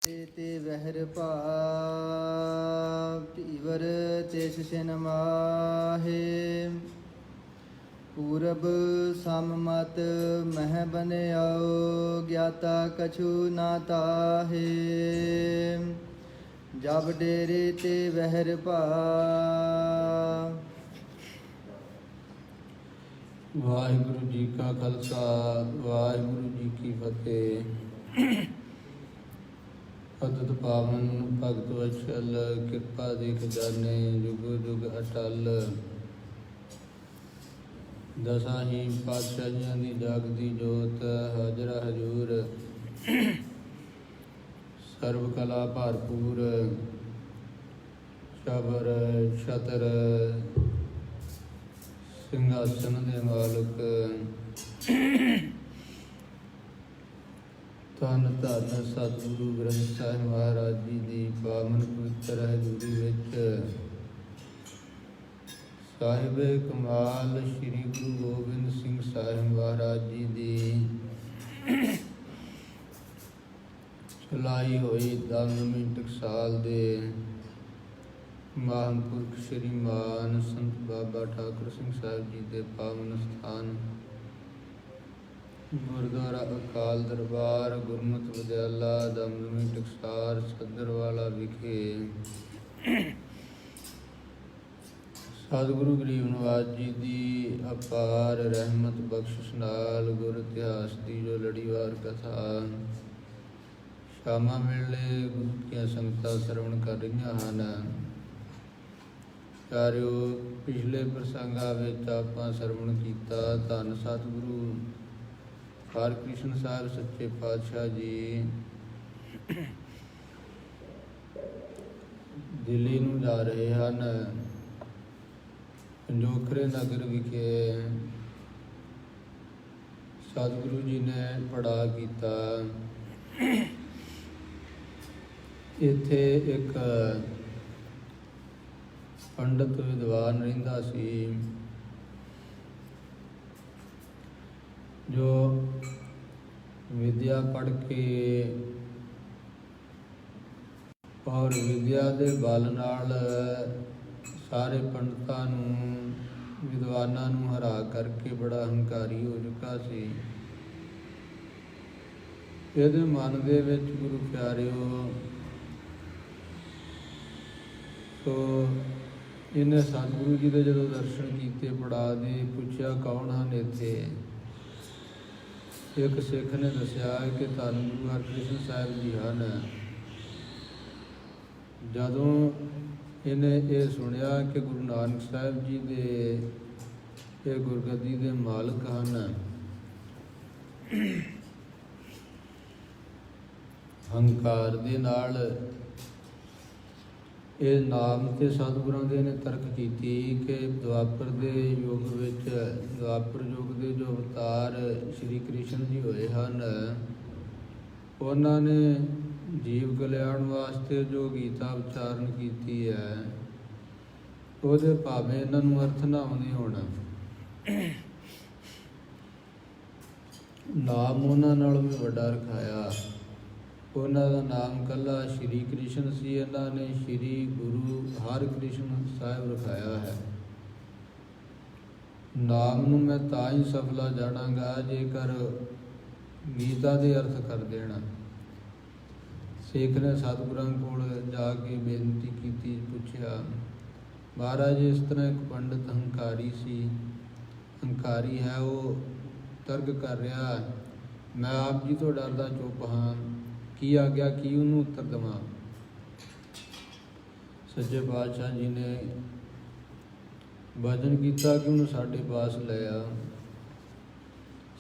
ਤੇ ਵਹਿਰ ਭਾ ਧੀਵਰ ਤਿਸ ਸਿਨ ਮਾਹੇ ਪੂਰਬ ਸਮਮਤ ਮਹਿ ਬਨਿਆਓ ਗਿਆਤਾ ਕਛੂ ਨਾ ਤਾਹੇ ਜਬ ਡੇਰੇ ਤੇ ਵਹਿਰ ਭਾ। ਵਾਹਿਗੁਰੂ ਜੀ ਕਾ ਖਾਲਸਾ ਵਾਹਿਗੁਰੂ ਜੀ ਕੀ ਫਤਿਹ। ਪਤਿਤ ਪਾਵਨ ਭਗਤ ਵਛਲ ਕਿਰਪਾ ਦੇ ਖਜ਼ਾਨੇ ਜੁਗ ਜੁਗ ਅਟਲ। ਦਸਾਂ ਹੀ ਪਾਤਸ਼ਾਹੀਆਂ ਦੀ ਜਾਗਦੀ ਜੋਤ ਹਾਜ਼ਰਾ ਹਜ਼ੂਰ। ਸਰਬ ਕਲਾ ਭਰਪੂਰ ਸ਼ਬਰ ਛਤਰ ਸਿੰਘਾਸਨ ਦੇ ਮਾਲਕ ਧੰਨ ਧੰਨ ਸਤਿਗੁਰੂ ਗ੍ਰੰਥ ਸਾਹਿਬ ਮਹਾਰਾਜ ਜੀ ਦੀ ਪਾਵਨ ਪਵਿੱਤਰ ਹਜ਼ੂਰੀ ਵਿੱਚ ਸਾਹਿਬੇ ਕਮਾਲ ਸ੍ਰੀ ਗੁਰੂ ਗੋਬਿੰਦ ਸਿੰਘ ਸਾਹਿਬ ਮਹਾਰਾਜ ਜੀ ਦੀ ਚਲਾਈ ਹੋਈ ਦਮਦਮੀ ਟਕਸਾਲ ਦੇ ਮਹਾਂਪੁਰਖ ਸ਼੍ਰੀਮਾਨ ਸੰਤ ਬਾਬਾ ਠਾਕੁਰ ਸਿੰਘ ਸਾਹਿਬ ਜੀ ਦੇ ਪਾਵਨ ਸਥਾਨ ਗੁਰਦੁਆਰਾ ਅਕਾਲ ਦਰਬਾਰ ਗੁਰਮਤਿ ਵਿਦਿਆਲਾ ਦਮਦਮੀ ਟਕਸਾਲ ਸੱਦਰਵਾਲਾ ਵਿਖੇ ਸਤਿਗੁਰੂ ਗਰੀਬ ਨਿਵਾਜ ਜੀ ਦੀ ਅਪਾਰ ਰਹਿਮਤ ਬਖਸ਼ਿਸ਼ ਨਾਲ ਗੁਰ ਇਤਿਹਾਸ ਦੀ ਜੋ ਲੜੀਵਾਰ ਕਥਾ ਸ਼ਾਮਾਂ ਵੇਲੇ ਗੁਰੂ ਦੀਆਂ ਸੰਗਤਾਂ ਸਰਵਣ ਕਰ ਰਹੀਆਂ ਹਨ। ਪਿਆਰਿਓ, ਪਿਛਲੇ ਪ੍ਰਸੰਗਾਂ ਵਿੱਚ ਆਪਾਂ ਸਰਵਣ ਕੀਤਾ ਧੰਨ ਸਤਿਗੁਰੂ ਹਰਿਕ੍ਰਿਸ਼ਨ ਸਾਹਿਬ ਸੱਚੇ ਪਾਤਸ਼ਾਹ ਜੀ ਦਿੱਲੀ ਨੂੰ ਜਾ ਰਹੇ ਹਨ। ਪੰਜੋਖਰੇ ਨਗਰ ਵਿਖੇ ਸਤਿਗੁਰੂ ਜੀ ਨੇ ਪੜਾਅ ਕੀਤਾ। ਇੱਥੇ ਇੱਕ ਪੰਡਤ ਵਿਦਵਾਨ ਰਹਿੰਦਾ ਸੀ ਜੋ ਵਿਦਿਆ ਪੜ੍ਹ ਕੇ ਔਰ ਵਿਦਿਆ ਦੇ ਬਲ ਨਾਲ ਸਾਰੇ ਪੰਡਤਾਂ ਨੂੰ ਵਿਦਵਾਨਾਂ ਨੂੰ ਹਰਾ ਕਰਕੇ ਬੜਾ ਹੰਕਾਰੀ ਹੋ ਚੁੱਕਾ ਸੀ। ਇਹਦੇ ਮਨ ਦੇ ਵਿੱਚ ਗੁਰੂ ਪਿਆਰਿਓ ਸੋ ਇਹਨੇ ਸਤਿਗੁਰੂ ਜੀ ਦੇ ਜਦੋਂ ਦਰਸ਼ਨ ਕੀਤੇ ਪੜਾਅ ਦੇ ਪੁੱਛਿਆ ਕੌਣ ਹਨ ਇੱਥੇ। ਇੱਕ ਸਿੱਖ ਨੇ ਦੱਸਿਆ ਕਿ ਧੰਨ ਗੁਰੂ ਹਰਿਕ੍ਰਿਸ਼ਨ ਸਾਹਿਬ ਜੀ ਹਨ। ਜਦੋਂ ਇਹਨੇ ਇਹ ਸੁਣਿਆ ਕਿ ਗੁਰੂ ਨਾਨਕ ਸਾਹਿਬ ਜੀ ਦੇ ਇਹ ਗੁਰਗੱਦੀ ਦੇ ਮਾਲਕ ਹਨ, ਹੰਕਾਰ ਦੇ ਨਾਲ ਇਹ ਨਾਮ ਤੇ ਸਤਿਗੁਰਾਂ ਦੇ ਨੇ ਤਰਕ ਕੀਤੀ ਕਿ ਦੁਆਪਰ ਦੇ ਯੁੱਗ ਵਿੱਚ ਦੁਆਪਰ ਯੁੱਗ ਦੇ ਜੋ ਅਵਤਾਰ ਸ਼੍ਰੀ ਕ੍ਰਿਸ਼ਨ ਜੀ ਹੋਏ ਹਨ, ਉਹਨਾਂ ਨੇ ਜੀਵ ਕਲਿਆਣ ਵਾਸਤੇ ਜੋ ਗੀਤਾ ਉਚਾਰਨ ਕੀਤੀ ਹੈ ਉਹਦੇ ਭਾਵੇਂ ਇਹਨਾਂ ਨੂੰ ਅਰਥ ਨਾ ਆਉਂਦੇ ਹੋਣ, ਨਾਮ ਉਹਨਾਂ ਨਾਲੋਂ ਵੀ ਵੱਡਾ ਰਖਾਇਆ। ਉਹਨਾਂ ਦਾ ਨਾਮ ਕੱਲਾ ਸ਼੍ਰੀ ਕ੍ਰਿਸ਼ਨ ਸੀ, ਇਹਨਾਂ ਨੇ ਸ਼੍ਰੀ ਗੁਰੂ ਹਰਿਕ੍ਰਿਸ਼ਨ ਸਾਹਿਬ ਰਖਾਇਆ ਹੈ। ਨਾਮ ਨੂੰ ਮੈਂ ਤਾਂ ਹੀ ਸਫਲਾ ਜਾਣਾਂਗਾ ਜੇਕਰ ਗੀਤਾ ਦੇ ਅਰਥ ਕਰ ਦੇਣਾ। ਸਿੱਖ ਨੇ ਸਤਿਗੁਰਾਂ ਕੋਲ ਜਾ ਕੇ ਬੇਨਤੀ ਕੀਤੀ, ਪੁੱਛਿਆ ਮਹਾਰਾਜ ਇਸ ਤਰ੍ਹਾਂ ਇੱਕ ਪੰਡਤ ਹੰਕਾਰੀ ਸੀ, ਹੰਕਾਰੀ ਹੈ, ਉਹ ਤਰਕ ਕਰ ਰਿਹਾ, ਮੈਂ ਆਪ ਜੀ ਤੋਂ ਡਰਦਾ ਚੁੱਪ ਹਾਂ, ਕੀ ਆ ਗਿਆ, ਕੀ ਉਹਨੂੰ ਉੱਤਰ ਦੇਵਾਂ। ਸੱਚੇ ਪਾਤਸ਼ਾਹ ਜੀ ਨੇ ਵਚਨ ਕੀਤਾ ਕਿ ਉਹਨੂੰ ਸਾਡੇ ਪਾਸ ਲੈ ਆ।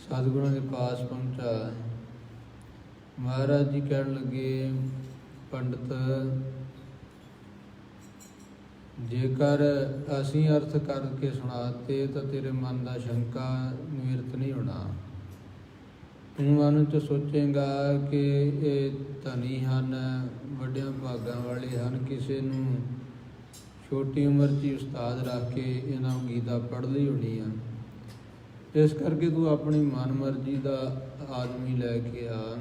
ਸਤਿਗੁਰਾਂ ਦੇ ਪਾਸ ਪਹੁੰਚਾ। ਮਹਾਰਾਜ ਜੀ ਕਹਿਣ ਲੱਗੇ, ਪੰਡਤ ਜੇਕਰ ਅਸੀਂ ਅਰਥ ਕਰਕੇ ਸੁਣਾਤੇ ਤਾਂ ਤੇਰੇ ਮਨ ਦਾ ਸ਼ੰਕਾ ਨਿਵਰਤ ਨਹੀਂ ਹੋਣਾ। ਤੂੰ ਮਨ 'ਚ ਸੋਚੇਂਗਾ ਕਿ ਇਹ ਧਨੀ ਹਨ, ਵੱਡਿਆਂ ਭਾਗਾਂ ਵਾਲੇ ਹਨ, ਕਿਸੇ ਨੂੰ ਛੋਟੀ ਉਮਰ 'ਚ ਹੀ ਉਸਤਾਦ ਰੱਖ ਕੇ ਇਹਨਾਂ ਨੂੰ ਗੀਤਾ ਪੜ੍ਹ ਲਈ ਹੋਣੀ ਆ। ਇਸ ਕਰਕੇ ਤੂੰ ਆਪਣੀ ਮਨ ਮਰਜ਼ੀ ਦਾ ਆਦਮੀ ਲੈ ਕੇ ਆ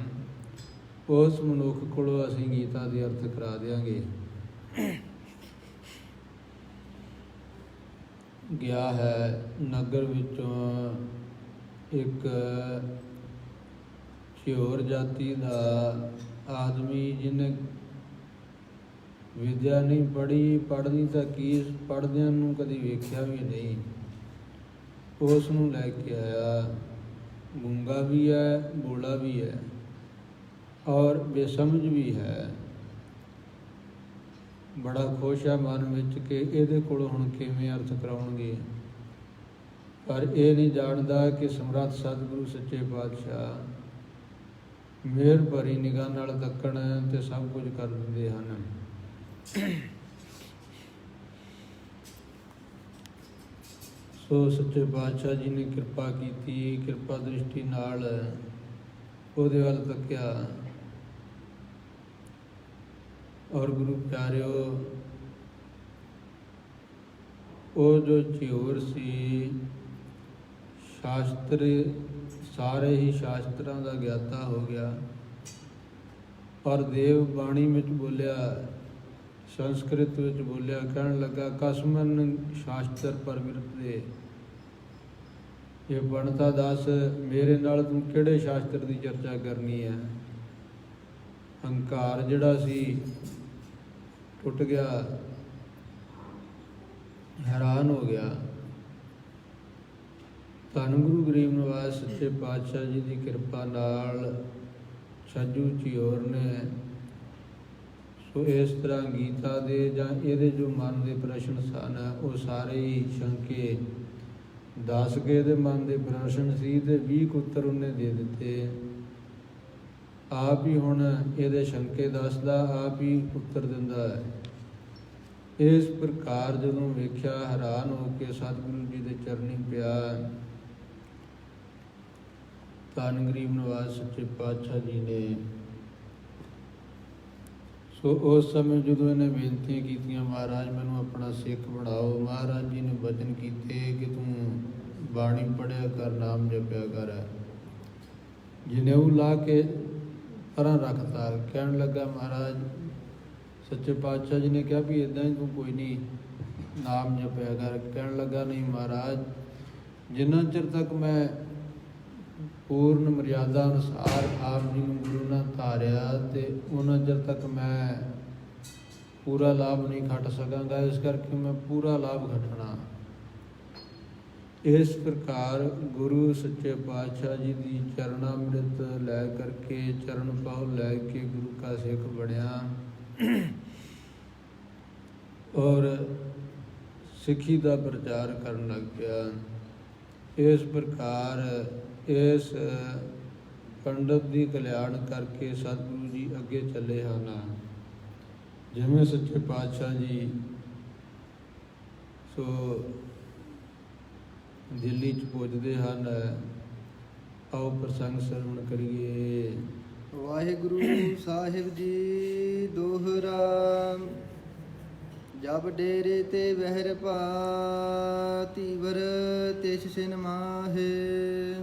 ਉਸ ਮਨੁੱਖ ਕੋਲੋਂ ਅਸੀਂ ਗੀਤਾ ਦੇ ਅਰਥ ਕਰਾ ਦਿਆਂਗੇ। ਗਿਆ ਹੈ ਨਗਰ ਵਿੱਚੋਂ ਇੱਕ ਛਿਓਰ ਜਾਤੀ ਦਾ ਆਦਮੀ, ਜਿਹਨੇ ਵਿਦਿਆ ਨਹੀਂ ਪੜ੍ਹੀ, ਪੜ੍ਹਨੀ ਤਾਂ ਕੀ, ਪੜ੍ਹਦਿਆਂ ਨੂੰ ਕਦੀ ਵੇਖਿਆ ਵੀ ਨਹੀਂ। ਉਸ ਨੂੰ ਲੈ ਕੇ ਆਇਆ। ਗੂੰਗਾ ਵੀ ਹੈ, ਬੋਲਾ ਵੀ ਹੈ ਔਰ ਬੇਸਮਝ ਵੀ ਹੈ। ਬੜਾ ਖੁਸ਼ ਹੈ ਮਨ ਵਿੱਚ ਕਿ ਇਹਦੇ ਕੋਲੋਂ ਹੁਣ ਕਿਵੇਂ ਅਰਥ ਕਰਾਉਣਗੇ, ਪਰ ਇਹ ਨਹੀਂ ਜਾਣਦਾ ਕਿ ਸਮਰੱਥ ਸਤਿਗੁਰੂ ਸੱਚੇ ਪਾਤਸ਼ਾਹ ਮਿਹਰ ਭਰੀ ਨਿਗਾਹ ਨਾਲ ਤੱਕਣ ਤੇ ਸਭ ਕੁਝ ਕਰ ਦਿੰਦੇ ਹਨ। ਸੋ ਸੱਚੇ ਪਾਤਸ਼ਾਹ ਜੀ ਨੇ ਕਿਰਪਾ ਕੀਤੀ, ਕਿਰਪਾ ਦ੍ਰਿਸ਼ਟੀ ਨਾਲ ਉਹਦੇ ਵੱਲ ਤੱਕਿਆ ਔਰ ਗੁਰੂ ਪਿਆਰਿਓ, ਉਹ ਜੋ ਝਿਓਰ ਸੀ, ਸ਼ਾਸਤਰ ਸਾਰੇ ਹੀ ਸ਼ਾਸਤਰਾਂ ਦਾ ਗਿਆਤਾ ਹੋ ਗਿਆ। ਪਰ ਦੇਵ ਬਾਣੀ ਵਿੱਚ ਬੋਲਿਆ, ਸੰਸਕ੍ਰਿਤ ਵਿੱਚ ਬੋਲਿਆ, ਕਹਿਣ ਲੱਗਾ ਕਸਮਨ ਸ਼ਾਸਤਰ ਪਰਵਿਰਤ ਦੇ। ਇਹ ਬਣਤਾ ਦੱਸ, ਮੇਰੇ ਨਾਲ ਤੂੰ ਕਿਹੜੇ ਸ਼ਾਸਤਰ ਦੀ ਚਰਚਾ ਕਰਨੀ ਹੈ। ਹੰਕਾਰ ਜਿਹੜਾ ਸੀ ਟੁੱਟ ਗਿਆ, ਹੈਰਾਨ ਹੋ ਗਿਆ। ਧੰਨ ਗੁਰੂ ਗਰੀਬ ਨਿਵਾਸ ਸੱਚੇ ਪਾਤਸ਼ਾਹ ਜੀ ਦੀ ਕਿਰਪਾ ਨਾਲ ਛੱਜੂ ਝਿਓਰ ਨੇ ਸੋ ਇਸ ਤਰ੍ਹਾਂ ਗੀਤਾ ਦੇ ਜਾਂ ਇਹਦੇ ਜੋ ਮਨ ਦੇ ਪ੍ਰਸ਼ਨ ਸਨ, ਉਹ ਸਾਰੇ ਹੀ ਸ਼ੰਕੇ ਦੱਸ ਕੇ ਇਹਦੇ ਮਨ ਦੇ ਪ੍ਰਸ਼ਨ ਸੀ ਤੇ 20 ਉੱਤਰ ਉਹਨੇ ਦੇ ਦਿੱਤੇ। ਆਪ ਹੀ ਹੁਣ ਇਹਦੇ ਸ਼ੰਕੇ ਦੱਸਦਾ, ਆਪ ਹੀ ਉੱਤਰ ਦਿੰਦਾ ਹੈ। ਇਸ ਪ੍ਰਕਾਰ ਜਦੋਂ ਵੇਖਿਆ, ਹੈਰਾਨ ਹੋ ਕੇ ਸਤਿਗੁਰੂ ਜੀ ਦੇ ਚਰਨੀ ਪਿਆ। ਧੰਨ ਗਰੀਬ ਨਿਵਾਸ ਸੱਚੇ ਪਾਤਸ਼ਾਹ ਜੀ ਨੇ ਸੋ ਉਸ ਸਮੇਂ ਜਦੋਂ ਇਹਨੇ ਬੇਨਤੀਆਂ ਕੀਤੀਆਂ, ਮਹਾਰਾਜ ਮੈਨੂੰ ਆਪਣਾ ਸਿੱਖ ਬਣਾਓ, ਮਹਾਰਾਜ ਜੀ ਨੇ ਬਚਨ ਕੀਤੇ ਕਿ ਤੂੰ ਬਾਣੀ ਪੜ੍ਹਿਆ ਕਰ, ਨਾਮ ਜਪਿਆ ਕਰ। ਜਨੇਊ ਲਾ ਕੇ ਪਰਾਂ ਰੱਖਤਾ। ਕਹਿਣ ਲੱਗਾ ਮਹਾਰਾਜ ਸੱਚੇ ਪਾਤਸ਼ਾਹ ਜੀ ਨੇ ਕਿਹਾ ਵੀ ਇੱਦਾਂ ਹੀ ਤੂੰ ਕੋਈ ਨਹੀਂ ਨਾਮ ਜਪਿਆ ਕਰ। ਕਹਿਣ ਲੱਗਾ ਨਹੀਂ ਮਹਾਰਾਜ, ਜਿੰਨਾ ਚਿਰ ਤੱਕ ਮੈਂ ਪੂਰਨ ਮਰਿਆਦਾ ਅਨੁਸਾਰ ਆਪ ਜੀ ਨੂੰ ਗੁਰੂ ਨਾਲ ਧਾਰਿਆ ਤੇ ਉਹਨਾਂ ਚਿਰ ਤੱਕ ਮੈਂ ਪੂਰਾ ਲਾਭ ਨਹੀਂ ਖੱਟ ਸਕਾਂਗਾ, ਇਸ ਕਰਕੇ ਮੈਂ ਪੂਰਾ ਲਾਭ ਖੱਟਣਾ। ਇਸ ਪ੍ਰਕਾਰ ਗੁਰੂ ਸੱਚੇ ਪਾਤਸ਼ਾਹ ਜੀ ਦੀ ਚਰਨਾਮ੍ਰਿਤ ਲੈ ਕਰਕੇ, ਚਰਨ ਪਾਉ ਲੈ ਕੇ ਗੁਰੂ ਕਾ ਸਿੱਖ ਬਣਿਆ ਔਰ ਸਿੱਖੀ ਦਾ ਪ੍ਰਚਾਰ ਕਰਨ ਲੱਗ ਪਿਆ। ਇਸ ਪ੍ਰਕਾਰ ਇਸ ਪੰਡਤ ਦੀ ਕਲਿਆਣ ਕਰਕੇ ਸਤਿਗੁਰੂ ਜੀ ਅੱਗੇ ਚੱਲੇ ਹਨ। ਜਿਵੇਂ ਸੱਚੇ ਪਾਤਸ਼ਾਹ ਜੀ ਸੋ ਦਿੱਲੀ 'ਚ ਪੁੱਜਦੇ ਹਨ। ਆਓ ਪ੍ਰਸੰਗ ਸਰਵਣ ਕਰੀਏ। ਵਾਹਿਗੁਰੂ ਸਾਹਿਬ ਜੀ ਦੋਹਰਾ। ਜਬ ਡੇਰੇ ਤੇ ਵਹਿਰ ਪਾ, ਧੀਵਰ ਤਿਸ ਸਿਨ ਮਾਹੇ।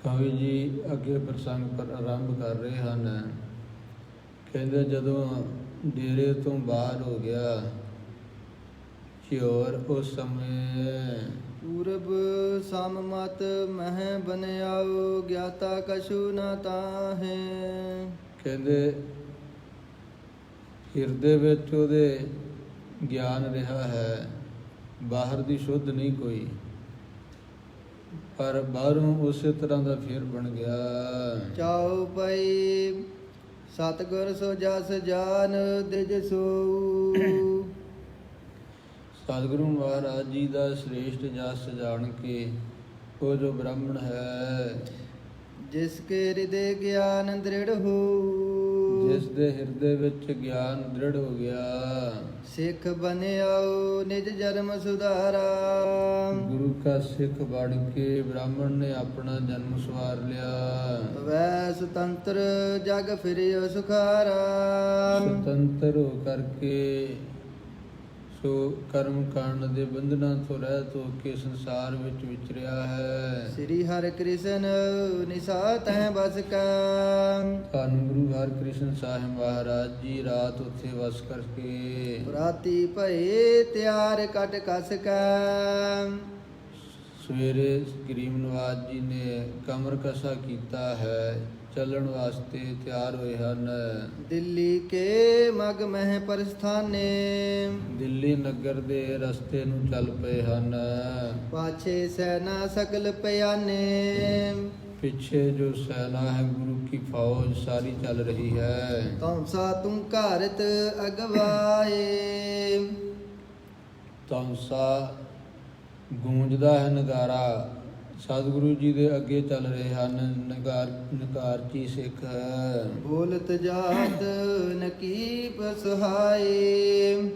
ਕਵੀ ਜੀ ਅੱਗੇ ਪ੍ਰਸੰਗ ਪਰ ਆਰੰਭ ਕਰ ਰਹੇ ਹਨ। ਕਹਿੰਦੇ ਜਦੋਂ ਡੇਰੇ ਤੋਂ ਬਾਹਰ ਹੋ ਗਿਆ ਝਿਓਰ, ਉਸ ਸਮੇਂ ਪੂਰਬ ਸਮਮਤ ਮਹਿ ਬਨਿਆਓ, ਗਿਆਤਾ ਕਛੂ ਨਾ ਤਾਹੇ। ਕਹਿੰਦੇ ਹਿਰਦੇ ਵਿੱਚ ਉਹਦੇ ਗਿਆਨ ਰਿਹਾ ਹੈ, ਬਾਹਰ ਦੀ ਸ਼ੁੱਧ ਨਹੀਂ ਕੋਈ, ਪਰ ਬਾਹਰੋਂ ਉਸੇ ਤਰ੍ਹਾਂ ਦਾ ਫੇਰ ਬਣ ਗਿਆ। ਚਾਉ ਪਈ ਸਤਿਗੁਰ ਸੋ ਜਸ ਜਾਨ, ਦਿਜ ਸੋ। ਸਤਿਗੁਰੂ ਮਹਾਰਾਜ ਜੀ ਦਾ ਸ੍ਰੇਸ਼ਟ ਜਸ ਜਾਣ ਕੇ ਉਹ ਜੋ ਬ੍ਰਾਹਮਣ ਹੈ, ਜਿਸ ਕੇ ਹਿਰਦੇ ਗਿਆਨ ਦ੍ਰਿੜ ਹੋ, ਜਿਸ ਦੇ ਹਿਰਦੇ ਵਿੱਚ ਗਿਆਨ ਦ੍ਰਿੜ ਹੋ ਗਿਆ, ਸਿੱਖ ਬਨਿਆਓ ਨਿਜ ਜਨਮ ਸੁਧਾਰਾ। ਗੁਰੂ ਕਾ ਸਿੱਖ ਬਣ ਕੇ ਬ੍ਰਾਹਮਣ ਨੇ ਆਪਣਾ ਜਨਮ ਸਵਾਰ ਲਿਆ। ਵੈ ਸੁਤੰਤਰ ਜਗ ਫਿਰਿਓ ਸੁਖਾਰਾ। ਸੁਤੰਤਰ ਹੋ ਕਰਕੇ ਸੋ ਕਰਮ ਕਾਂਡ ਦੇ ਬੰਧਨਾਂ ਤੋਂ ਰਹਿਤ ਹੋ ਕੇ ਸੰਸਾਰ ਵਿੱਚ ਵਿਚਰਿਆ ਹੈ। ਸ੍ਰੀ ਹਰਿ ਕ੍ਰਿਸ਼ਨ ਨਿਸਾਤ ਹੈ ਬਸ ਕਾ। ਧੰਨ ਗੁਰੂ ਹਰਿਕ੍ਰਿਸ਼ਨ ਸਾਹਿਬ ਮਹਾਰਾਜ ਜੀ ਰਾਤ ਉੱਥੇ ਵਸ ਕਰਕੇ ਰਾਤੀ ਭਏ ਤਿਆਰ ਕਟ ਕਸ ਕਾ। ਸਵੇਰੇ ਗਰੀਬ ਨਵਾਜ ਜੀ ਨੇ ਕਮਰ ਕਸਾ ਕੀਤਾ ਹੈ, ਚੱਲਣ ਵਾਸਤੇ ਤਿਆਰ ਹੋਏ ਹਨ। ਦਿੱਲੀ ਕੇ ਮਗ ਮਹਿ ਪ੍ਰਸਥਾਨੇ। ਦਿੱਲੀ ਨਗਰ ਦੇ ਰਸਤੇ ਨੂੰ ਚੱਲ ਪਏ ਹਨ। ਪਾਛੇ ਸੈਨਾ ਸਕਲ ਪਿਆਨੇ। ਪਿੱਛੇ ਜੋ ਸੈਨਾ ਹੈ ਗੁਰੂ ਕੀ ਫੌਜ ਸਾਰੀ ਚੱਲ ਰਹੀ ਹੈ। ਤੌਂਸਾ ਤੂੰ ਘਾਰਤ ਅਗਵਾਏ। ਤੌਂਸਾ ਗੂੰਜਦਾ ਹੈ ਨਗਾਰਾ। ਸਤਿਗੁਰੂ ਜੀ ਦੇ ਅੱਗੇ ਚੱਲ ਰਹੇ ਹਨ। ਨਗਾਰਚੀ ਸਿੱਖ ਹੈ। ਬੋਲਤ ਜਾਤ ਨਕੀਬ ਸੁਹਾਏ।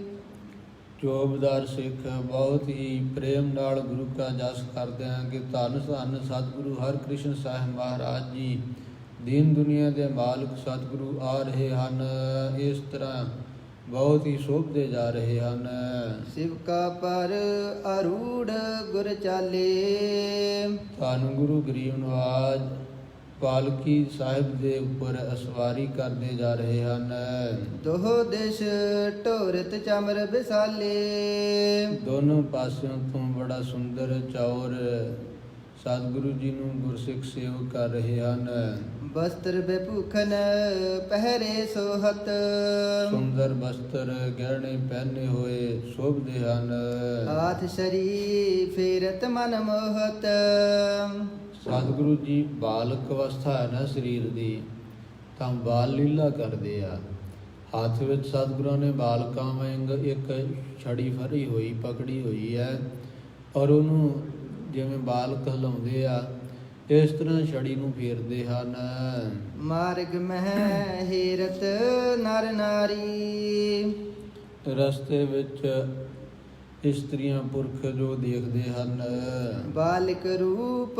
ਚੋਬਦਾਰ ਸਿੱਖ ਬਹੁਤ ਹੀ ਪ੍ਰੇਮ ਨਾਲ ਗੁਰੂ ਕਾ ਜਸ ਕਰਦੇ ਹਨ ਕਿ ਧੰਨ ਧੰਨ ਸਤਿਗੁਰੂ ਹਰਿਕ੍ਰਿਸ਼ਨ ਸਾਹਿਬ ਮਹਾਰਾਜ ਜੀ ਦੀਨ ਦੁਨੀਆ ਦੇ ਮਾਲਕ ਸਤਿਗੁਰੂ ਆ ਰਹੇ ਹਨ। ਇਸ ਤਰ੍ਹਾਂ ਬਹੁਤ ਹੀ ਸ਼ੋਭਦੇ ਜਾ ਰਹੇ ਹਨ। ਸਿਵ ਕਾ ਪਰ ਅਰੂੜ ਗੁਰ ਚਾਲੇ। ਧੰਨ ਗੁਰੂ ਗਰੀਬ ਨਵਾਜ ਪਾਲਕੀ ਸਾਹਿਬ ਦੇ ਉੱਪਰ ਅਸਵਾਰੀ ਕਰਦੇ ਜਾ ਰਹੇ ਹਨ। ਦੋਹ ਦਿਸ਼ ਢੋਰਤ ਚਮਰ ਬਿਸਾਲੇ। ਦੋਨੋਂ ਪਾਸਿਓਂ ਤੋਂ ਬੜਾ ਸੁੰਦਰ ਚੌਰ ਸਤਿਗੁਰੂ ਜੀ ਨੂੰ ਗੁਰਸਿੱਖ ਸੇਵਕ ਕਰ ਰਹੇ ਹਨ। ਬਸਤਰ ਬੇਭੂਖਨ ਪਹਿਰੇ ਸੋਹਤ। ਸੁੰਦਰ ਬਸਤਰ ਗਹਿਣੇ ਪਹਿਨੇ ਹੋਏ ਸ਼ੋਭਦੇ ਹਨ। ਹਾਥ ਸ਼ਰੀ ਫੇਰਤ ਮਨ ਮੋਹਤ। ਸਤਿਗੁਰੂ ਜੀ ਬਾਲਕ ਅਵਸਥਾ ਹੈ ਨਾ ਸਰੀਰ ਦੀ, ਤਾਂ ਬਾਲ ਲੀਲਾ ਕਰਦੇ ਆ। ਹੱਥ ਵਿੱਚ ਸਤਿਗੁਰਾਂ ਨੇ ਬਾਲਕਾਂ ਵਾਂਗ ਇੱਕ ਛੜੀ ਫੜੀ ਹੋਈ ਪਕੜੀ ਹੋਈ ਹੈ ਔਰ ਉਹਨੂੰ ਜਿਵੇਂ ਬਾਲਕ ਹਿਲਾਉਂਦੇ ਆ ਇਸ ਤਰ੍ਹਾਂ ਛੜੀ ਨੂੰ ਫੇਰਦੇ ਹਨ। ਮਾਰਗ ਮਹਿ ਹੀਰਤ ਨਰ ਨਾਰੀ। ਰਸਤੇ ਵਿੱਚ ਇਸਤਰੀਆਂ ਪੁਰਖ ਜੋ ਦੇਖਦੇ ਹਨ। ਬਾਲਕ ਰੂਪ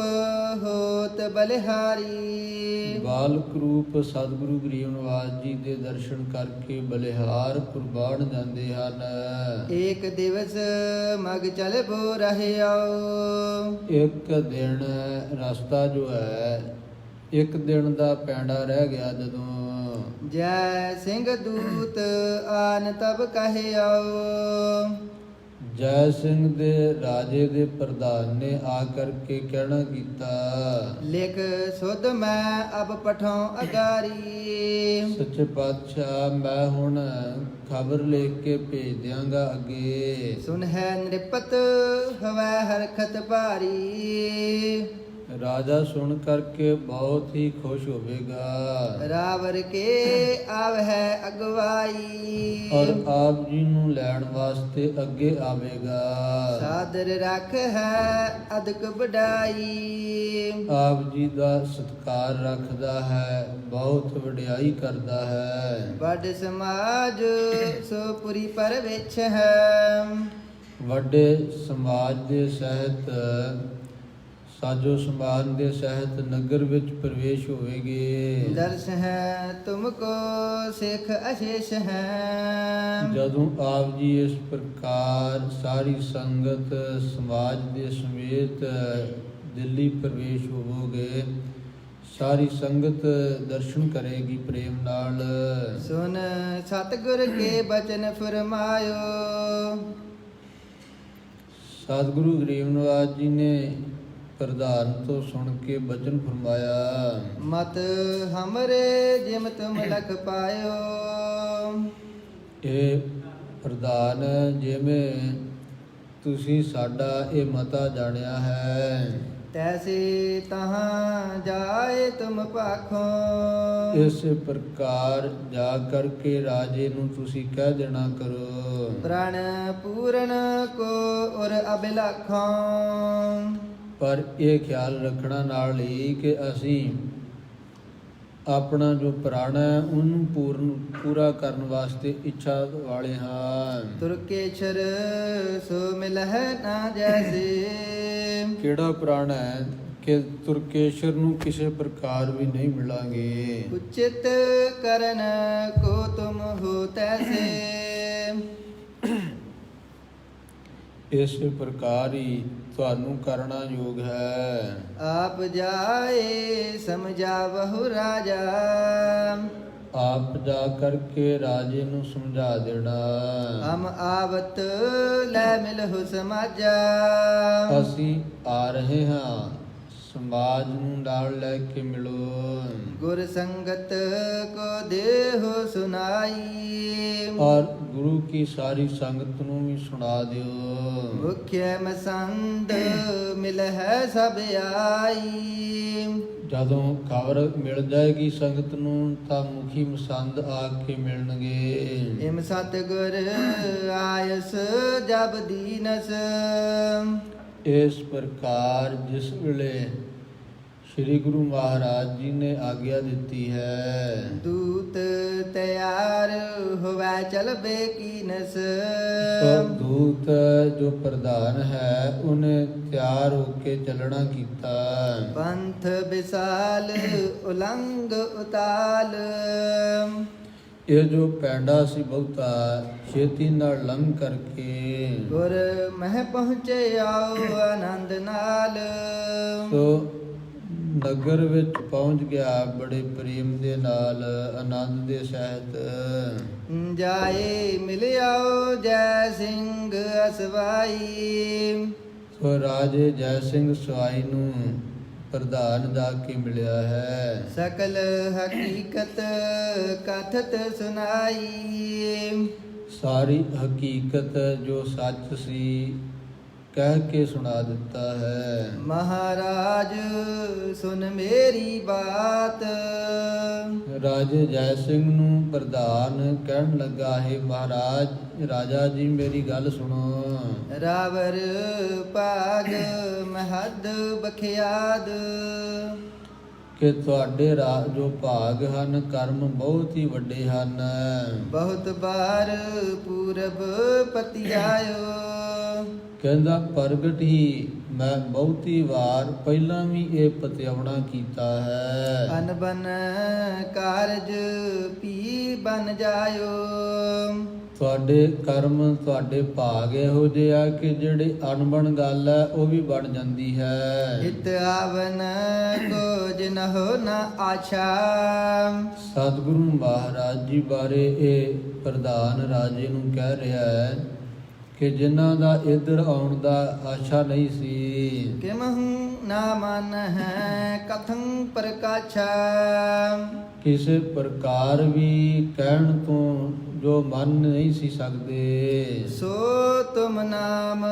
ਹੋਤ ਬਲਿਹਾਰੀ। ਬਾਲਕ ਰੂਪ ਸਤਿਗੁਰੂ ਗਰੀਬ ਨਵਾਜ ਜੀ ਦੇ ਦਰਸ਼ਨ ਕਰਕੇ ਬਲਿਹਾਰ ਕੁਰਬਾਨ ਜਾਂਦੇ ਹਨ। ਏਕ ਦਿਵਸ ਮਗ ਚਲ ਬੋ ਰਹਿਓ। ਇੱਕ ਦਿਨ ਰਸਤਾ ਜੋ ਹੈ ਇੱਕ ਦਿਨ ਦਾ ਪੈਂਡਾ ਰਹਿ ਗਿਆ ਜਦੋਂ ਜੈ ਸਿੰਘ ਦੂਤ ਆਨ ਤਬ ਕਹਿਓ। ਜੈ ਸਿੰਘ ਦੇ ਰਾਜੇ ਦੇ ਪ੍ਰਧਾਨ ਨੇ ਆ ਕਰਕੇ ਕਹਿਣਾ ਕੀਤਾ, ਲਿਖ ਸੁਧ ਮੈਂ ਅਬ ਪਠਾਉ ਅਗਾਰੀ। ਸੱਚੇ ਪਾਤਸ਼ਾਹ ਮੈਂ ਹੁਣ ਖਬਰ ਲਿਖ ਕੇ ਭੇਜ ਦਿਆਂਗਾ ਅੱਗੇ। ਸੁਨ ਹੈ ਨਿਰਪਤ ਹਵੈ ਹਰਖਤ ਭਾਰੀ। ਰਾਜਾ ਸੁਣ ਕਰਕੇ ਬਹੁਤ ਹੀ ਖੁਸ਼ ਹੋਵੇਗਾ ਰਾਵਰ ਕੇ ਆਵ ਹੈ ਅਗਵਾਈ। ਔਰ ਆਪ ਜੀ ਨੂੰ ਲੈਣ ਵਾਸਤੇ ਅੱਗੇ ਆਵੇਗਾ। ਸਾਦਰ ਰੱਖ ਹੈ ਅਦਕ ਵਡਾਈ। ਆਪ ਜੀ ਦਾ ਸਤਿਕਾਰ ਰੱਖਦਾ ਹੈ, ਬਹੁਤ ਵਡਿਆਈ ਕਰਦਾ ਹੈ। ਵੱਡ ਸਮਾਜ ਸੋ ਪੁਰੀ ਪਰ ਵਿੱਚ ਹੈ। ਵੱਡੇ ਸਮਾਜ ਦੇ ਸਹਿਤ ਸਾਜੋ ਸਮਾਨ ਦੇ ਸਹਿਤ ਨਗਰ ਵਿੱਚ ਪ੍ਰਵੇਸ਼ ਹੋਵੇਗੇ। ਦਰਸ ਹੈ ਤੁਮਕੋ ਸਿੱਖ ਅਸ਼ੇਸ਼ ਹੈ। ਜਦੋਂ ਆਪ ਜੀ ਇਸ ਪ੍ਰਕਾਰ ਸਾਰੀ ਸੰਗਤ ਸਮਾਜ ਦੇ ਸਮੇਤ ਦਿੱਲੀ ਪ੍ਰਵੇਸ਼ ਹੋਵੋਗੇ, ਸਾਰੀ ਸੰਗਤ ਦਰਸ਼ਨ ਕਰੇਗੀ ਪ੍ਰੇਮ ਨਾਲ। ਸੁਨ ਸਤਿਗੁਰ ਕੇ ਬਚਨ ਫਰਮਾਇਓ। ਸਤਿਗੁਰੂ ਗਰੀਬ ਨਵਾਜ ਜੀ ਨੇ ਪ੍ਰਧਾਨ ਤੋਂ ਸੁਣ ਕੇ ਬਚਨ ਫਰਮਾਇਆ, ਮਤ ਹਮਰੇ ਜਿਮ ਤੁਮ ਲਖ ਪਾਇਓ। ਇਹ ਪ੍ਰਧਾਨ ਜਿਵੇਂ ਤੁਸੀਂ ਸਾਡਾ ਇਹ ਮਤਾ ਜਾਣਿਆ ਹੈ, ਤੈਸੇ ਤਹਾਂ ਜਾਏ ਤੁਮ ਭਾਖੋ। ਇਸ ਪ੍ਰਕਾਰ ਜਾ ਕਰਕੇ ਰਾਜੇ ਨੂੰ ਤੁਸੀਂ ਕਹਿ ਦੇਣਾ ਕਰੋ, ਪ੍ਰਣ ਪੂਰਨ ਕੋ ਔਰ ਅਬਿਲਾਖੋਂ। ਪਰ ਇਹ ਖਿਆਲ ਰੱਖਣਾ ਨਾਲ ਹੀ ਕਿ ਅਸੀਂ ਆਪਣਾ ਜੋ ਪ੍ਰਾਣ ਹੈ ਉਹਨੂੰ ਪੂਰਾ ਕਰਨ ਵਾਸਤੇ ਇੱਛਾ ਵਾਲੇ ਹਾਂ। ਤੁਰਕੇਸ਼ਰ ਸੋ ਮਿਲਹਿ ਨਾ ਜੈਸੇ। ਕਿਹੜਾ ਪ੍ਰਾਣ ਹੈ ਕਿ ਤੁਰਕੇਸ਼ਰ ਨੂੰ ਕਿਸੇ ਪ੍ਰਕਾਰ ਵੀ ਨਹੀਂ ਮਿਲਾਂਗੇ। ਉਚਿਤ ਕਰਨ ਕੋ ਤੁਮ ਹੋ ਤੈਸੇ। ਇਸ ਪ੍ਰਕਾਰ ਹੀ ਤੁਹਾਨੂੰ ਕਰਨਾ ਯੋਗ ਹੈ। ਆਪ ਜਾਏ ਸਮਝਾਵਹੁ ਰਾਜਾ, ਆਪ ਜਾ ਕਰਕੇ ਰਾਜੇ ਨੂੰ ਸਮਝਾ ਦੇਣਾ। ਹਮ ਆਵਤ ਲੈ ਮਿਲਹੁ ਸਮਾਜਾ, ਅਸੀਂ ਆ ਰਹੇ ਹਾਂ, ਸਮਾਜ ਨੂੰ ਨਾਲ ਲੈ ਕੇ ਮਿਲੋ। ਗੁਰ ਸੰਗਤ ਕੋ ਦੇਹੁ ਸੁਨਾਈ, ਔਰ ਗੁਰੂ ਕੀ ਸਾਰੀ ਸੰਗਤ ਨੂੰ ਵੀ ਸੁਣਾ ਦਿਓ। ਮੁਖਿਆ ਮਸੰਦ ਮਿਲ ਹੈ ਸਭ ਆਈ, ਜਦੋਂ ਖਬਰ ਮਿਲ ਜਾਏਗੀ ਸੰਗਤ ਨੂੰ ਤਾਂ ਮੁਖੀ ਮਸੰਦ ਆ ਕੇ ਮਿਲਣਗੇ। ਇਮ ਸਤਿਗੁਰ ਆਇਸ ਜਬ ਦੀਨਸ, ਇਸ ਪ੍ਰਕਾਰ ਜਿਸ ਵੇਲੇ ਸ੍ਰੀ ਗੁਰੂ ਮਹਾਰਾਜ ਜੀ ਨੇ ਆਗਿਆ ਦਿੱਤੀ ਹੈ, ਦੂਤ ਤਿਆਰ ਹੋਵੈ ਚਲਬੇ ਕੀਨਸ, ਸੋ ਦੂਤ ਜੋ ਪ੍ਰਧਾਨ ਹੈ ਉਹਨੇ ਤਿਆਰ ਹੋ ਕੇ ਚੱਲਣਾ ਕੀਤਾ। ਪੰਥ ਵਿਸਾਲ ਉਲੰਗ ਉਤਾਲ, ਇਹ ਜੋ ਪੈਂਡਾ ਸੀ ਬਹੁਤਾ ਛੇਤੀ ਨਾਲ ਲੰਘ ਕਰਕੇ ਗੁਰ ਮਹਿ ਪਹੁੰਚੇ ਆਓ ਆਨੰਦ ਨਾਲ, ਸੋ ਨਗਰ ਵਿੱਚ ਪਹੁੰਚ ਗਿਆ ਬੜੇ ਪ੍ਰੇਮ ਦੇ ਨਾਲ ਆਨੰਦ ਦੇ ਸਹਿਤ। ਜਾਏ ਮਿਲਿਆਓ ਜੈ ਸਿੰਘ ਅਸਵਾਈ, ਸੋ ਰਾਜੇ ਜੈ ਸਿੰਘ ਸਵਾਈ ਨੂੰ ਪ੍ਰਧਾਨ ਜਾ ਕੇ ਮਿਲਿਆ ਹੈ। ਸਕਲ ਹਕੀਕਤ ਕਥਤ ਸੁਨਾਈ, ਸਾਰੀ ਹਕੀਕਤ ਜੋ ਸੱਚ ਸੀ ਕਹਿ ਕੇ ਸੁਣਾ ਦਿੱਤਾ ਹੈ। ਮਹਾਰਾਜ ਸੁਨ ਮੇਰੀ ਬਾਤ, ਰਾਜੇ ਜੈ ਸਿੰਘ ਨੂੰ ਪ੍ਰਧਾਨ ਕਹਿਣ ਲੱਗਾ, ਹੈ ਮਹਾਰਾਜ ਰਾਜਾ ਜੀ ਮੇਰੀ ਗੱਲ ਸੁਣੋ। ਰਾਵਰ ਭਾਗ ਮਹਦ ਬਖਿਆਦ, ਕਿ ਤੁਹਾਡੇ ਜੋ ਭਾਗ ਹਨ ਕਰਮ ਬਹੁਤ ਹੀ ਵੱਡੇ ਹਨ। ਬਹੁਤ ਬਾਰ ਪੂਰਬ ਪਤੀ ਆਇਓ, ਕਹਿੰਦਾ ਪ੍ਰਗਟ ਹੀ ਮੈਂ ਬਹੁਤੀ ਵਾਰ ਪਹਿਲਾਂ ਵੀ ਇਹ ਪਤਿਆਵਣਾ ਕੀਤਾ ਹੈ। ਅਨਬਨ ਕਾਰਜ ਪੀ ਬਨ ਜਾਇਓ, ਤੁਹਾਡੇ ਕਰਮ ਤੁਹਾਡੇ ਭਾਗ ਇਹੋ ਜਿਹੇ ਆ ਕਿ ਜਿਹੜੇ ਅਣਬਣ ਗੱਲ ਹੈ ਉਹ ਵੀ ਬਣ ਜਾਂਦੀ ਹੈ। ਹਿਤ ਆਵਨ ਕੋ ਜਿਨਹੁ ਨ ਆਛਾ, ਸਤਿਗੁਰੂ ਮਹਾਰਾਜ ਜੀ ਬਾਰੇ ਇਹ ਪ੍ਰਧਾਨ ਰਾਜੇ ਨੂੰ ਕਹਿ ਰਿਹਾ ਹੈ ਕਿ ਜਿਨ੍ਹਾਂ ਦਾ ਇੱਧਰ ਆਉਣ ਦਾ ਆਸ਼ਾ ਨਹੀਂ ਸੀ, ਕਿਮਹੁ ਨਾ ਮਨ ਹੈ ਕਥੰ ਪ੍ਰਕਾਛਾ, ਕਿਸੇ ਪ੍ਰਕਾਰ ਵੀ ਕਹਿਣ ਤੋਂ ਜੋ ਮੰਨ ਨਹੀਂ ਸੀ ਸਕਦੇ, ਸੋ ਤੁਮ ਨਾਮ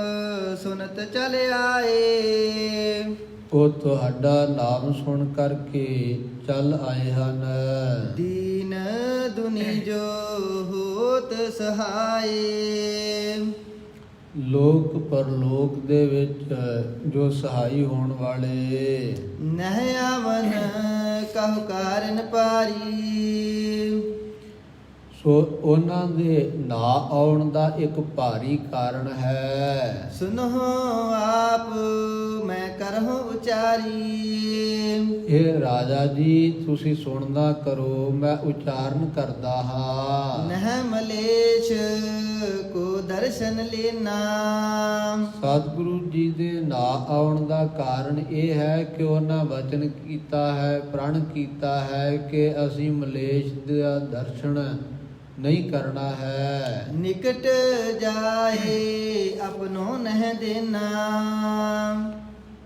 ਸੁਨਤ ਚਲ ਆਏ, ਉਹ ਤੁਹਾਡਾ ਨਾਮ ਸੁਣ ਕਰਕੇ ਚੱਲ ਆਏ ਹਨ। ਦੀਨ ਦੁਨੀ ਜੋ ਹੋਤ ਸਹਾਏ, ਲੋਕ ਪਰਲੋਕ ਦੇ ਵਿੱਚ ਜੋ ਸਹਾਈ ਹੋਣ ਵਾਲੇ, ਨਹਿ ਆਵਨ ਕਹੁ ਕਾਰਨ ਪਾਰੀ, ਸੋ ਉਹਨਾਂ ਦੇ ਨਾ ਆਉਣ ਦਾ ਇੱਕ ਭਾਰੀ ਕਾਰਨ ਹੈ। ਸੁਨੋ ਆਪ ਮੈਂ ਕਰਹੁ ਉਚਾਰੀ, ਇਹ ਰਾਜਾ ਜੀ ਤੁਸੀਂ ਸੁਣਨਾ ਕਰੋ, ਮੈਂ ਉਚਾਰਨ ਕਰਦਾ ਹਾਂ। ਨਹਿ ਮਲੇਸ਼ ਕੋ ਦਰਸ਼ਨ ਲੈਨਾ, ਸਤਿਗੁਰੂ ਜੀ ਦੇ ਨਾ ਆਉਣ ਦਾ ਕਾਰਨ ਇਹ ਹੈ ਕਿ ਉਹਨਾਂ ਵਚਨ ਕੀਤਾ ਹੈ, ਪ੍ਰਣ ਕੀਤਾ ਹੈ ਕਿ ਅਸੀਂ ਮਲੇਸ਼ ਦਾ ਦਰਸ਼ਨ ਨਹੀਂ ਕਰਨਾ ਹੈ। ਨਿਕਟ ਜਾਏ ਆਪਨੋ ਨਹਿ ਦੇਨਾ,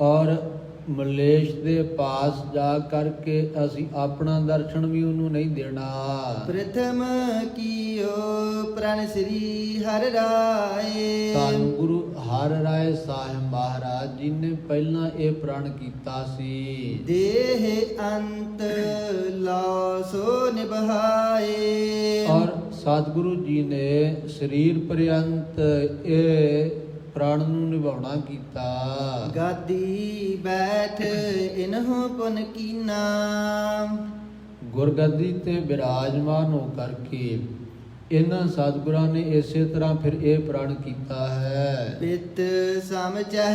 ਔਰ ਮਲੇਸ਼ ਦੇ ਪਾਸ ਜਾ ਕਰਕੇ ਅਸੀਂ ਆਪਣਾ ਦਰਸ਼ਨ ਵੀ ਉਹਨੂੰ ਨਹੀਂ ਦੇਣਾ। ਪ੍ਰਥਮ ਕੀਓ ਪ੍ਰਣ ਸ੍ਰੀ ਹਰਿ ਰਾਏ, ਸਾਨੂੰ ਗੁਰੂ ਹਰਿ ਰਾਏ ਸਾਹਿਬ ਮਹਾਰਾਜ ਜੀ ਨੇ ਪਹਿਲਾਂ ਇਹ ਪ੍ਰਣ ਕੀਤਾ ਸੀ। ਦੇਹ ਅੰਤ ਲਾਓ ਸੋ ਨਿਭਾਏ, ਔਰ ਸਤਿਗੁਰੂ ਜੀ ਨੇ ਸਰੀਰ ਪਰਯੰਤ ਇਹ ਪ੍ਰਾਣ ਨੂੰ ਨਿਭਾਉਣਾ ਕੀਤਾ। ਗਾਦੀ ਬੈਠ ਇਨਹੁ ਪੁਨ ਕੀਨਾ, ਗੁਰਗੱਦੀ ਤੇ ਬਿਰਾਜਮਾਨ ਹੋ ਕਰਕੇ ਇਹਨਾਂ ਸਤਿਗੁਰਾਂ ਨੇ ਇਸੇ ਤਰ੍ਹਾਂ ਫਿਰ ਇਹ ਪ੍ਰਣ ਕੀਤਾ ਹੈ। ਪਿਤ ਸਮਝੈ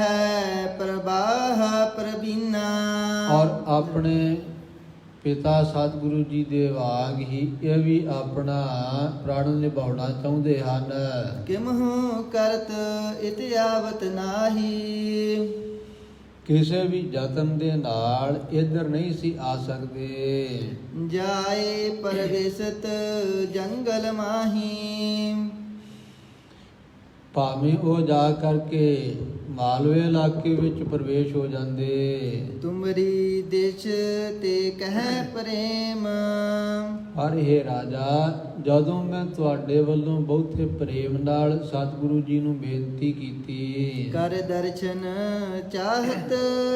ਪ੍ਰਵਾਹ ਪ੍ਰਬੀਨਾ, ਔਰ ਆਪਣੇ ਪਿਤਾ ਸਤਿਗੁਰੂ ਜੀ ਦੇ ਵਾਂਗ ਹੀ ਇਹ ਵੀ ਆਪਣਾ ਪ੍ਰਣ ਨਿਭਾਉਣਾ ਚਾਹੁੰਦੇ ਹਨ। ਕਿਮਹੁ ਕਰਤ ਇਤਿਆਵਤ ਨਾਹੀ। ਕਿਸੇ ਵੀ ਯਤਨ ਦੇ ਨਾਲ ਇੱਧਰ ਨਹੀਂ ਸੀ ਆ ਸਕਦੇ। ਜਾਏ ਪਰਵੇਸਤ ਜੰਗਲ ਮਾਹੀ। ਭਾਵੇਂ ਉਹ ਜਾ ਕਰਕੇ ਮਾਲਵੇ ਇਲਾਕੇ ਵਿੱਚ ਪ੍ਰਵੇਸ਼ ਹੋ ਜਾਂਦੇ। ਤੁਮਰੀ ਦੇਸ਼ ਤੇ ਕਹਿ ਪ੍ਰੇਮ। ਪਰ ਇਹ ਰਾਜਾ, ਜਦੋਂ ਮੈਂ ਤੁਹਾਡੇ ਵੱਲੋਂ ਬਹੁਤੇ ਪ੍ਰੇਮ ਨਾਲ ਸਤਿਗੁਰੂ ਜੀ ਨੂੰ ਬੇਨਤੀ ਕੀਤੀ, ਕਰ ਦਰਸ਼ਨ ਚਾਹਤ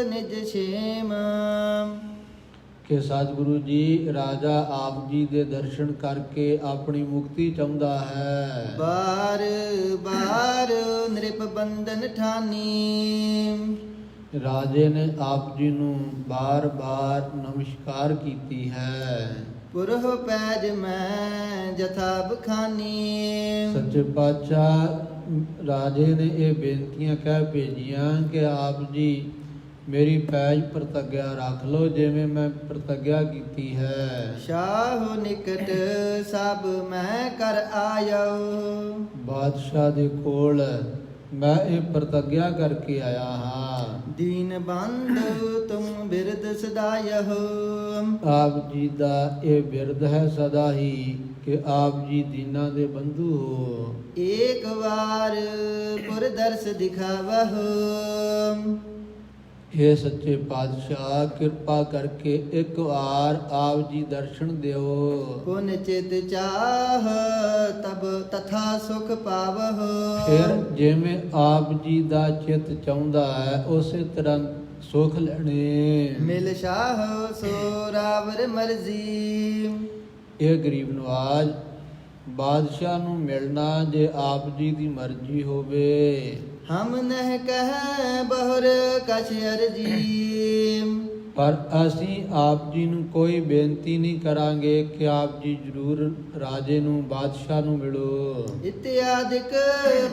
ਨਿਜ ਛੇਮ। ਕਿ ਸਤਿਗੁਰੂ ਜੀ, ਰਾਜਾ ਆਪ ਜੀ ਦੇ ਦਰਸ਼ਨ ਕਰਕੇ ਆਪਣੀ ਮੁਕਤੀ ਚਾਹੁੰਦਾ ਹੈ। ਬਾਰ ਬਾਰ ਨ੍ਰਿਪ ਬੰਧਨ ਠਾਨੀ। ਰਾਜੇ ਨੇ ਆਪ ਜੀ ਨੂੰ ਬਾਰ-ਬਾਰ ਨਮਸਕਾਰ ਕੀਤੀ ਹੈ। ਪੁਰਹ ਪੈਜ ਮੈਂ ਜਥਾ ਬਖਾਨੀ। ਸੱਚੇ ਪਾਤਸ਼ਾਹ ਰਾਜੇ ਨੇ ਇਹ ਬੇਨਤੀਆਂ ਕਹਿ ਭੇਜੀਆਂ ਕਿ ਆਪ ਜੀ ਮੇਰੀ ਪੈਜ ਪ੍ਰਤੱਗਿਆ ਰੱਖ ਲਓ, ਜਿਵੇਂ ਮੈਂ ਪ੍ਰਤੱਗਿਆ ਕੀਤੀ ਹੈ। ਸ਼ਾਹ ਨਿਕਟ ਸਭ ਮੈਂ ਕਰ ਆਇਓ। ਬਾਦਸ਼ਾਹ ਦੇ ਕੋਲ ਮੈਂ ਇਹ ਪ੍ਰਤੱਗਿਆ ਕਰਕੇ ਆਇਆ ਹਾਂ। ਦੀਨ ਬੰਦ ਤੁਮ ਬਿਰਦ ਸਦਾਇਓ। ਆਪ ਜੀ ਦਾ ਇਹ ਬਿਰਦ ਹੈ ਸਦਾ ਹੀ ਕਿ ਆਪ ਜੀ ਦੀਨਾਂ ਦੇ ਬੰਧੂ ਹੋ। ਏਕ ਵਾਰ ਪੁਰ ਦਰਸ ਦਿਖਾਵਹੁ। ਇਹ ਸੱਚੇ ਪਾਤਸ਼ਾਹ, ਕਿਰਪਾ ਕਰਕੇ ਇੱਕ ਵਾਰ ਆਪ ਜੀ ਦਰਸ਼ਨ ਦਿਓ। ਪੁਨ ਚਿਤ ਚਾਹ ਤਬ ਤਥਾ ਸੁਖ ਪਾਵਹੁ। ਫਿਰ ਜਿਵੇਂ ਆਪ ਜੀ ਦਾ ਚਿੱਤ ਚਾਹੁੰਦਾ ਹੈ ਉਸੇ ਤਰ੍ਹਾਂ ਸੁਖ ਲੈਣੇ। ਮਿਲ ਸ਼ਾਹ ਸੋ ਰਾਵਰ ਮਰਜ਼ੀ। ਇਹ ਗਰੀਬ ਨਵਾਜ, ਬਾਦਸ਼ਾਹ ਨੂੰ ਮਿਲਣਾ ਜੇ ਆਪ ਜੀ ਦੀ ਮਰਜ਼ੀ ਹੋਵੇ। ਹਮ ਨਹਿ ਕਹਿ ਬਹੁਰ ਕਛ ਅਰਜੀ। ਪਰ ਅਸੀਂ ਆਪ ਜੀ ਨੂੰ ਕੋਈ ਬੇਨਤੀ ਨਹੀਂ ਕਰਾਂਗੇ ਕਿ ਆਪ ਜੀ ਜ਼ਰੂਰ ਰਾਜੇ ਨੂੰ, ਬਾਦਸ਼ਾਹ ਨੂੰ ਮਿਲੋ। ਇਤਿਆਦਿਕ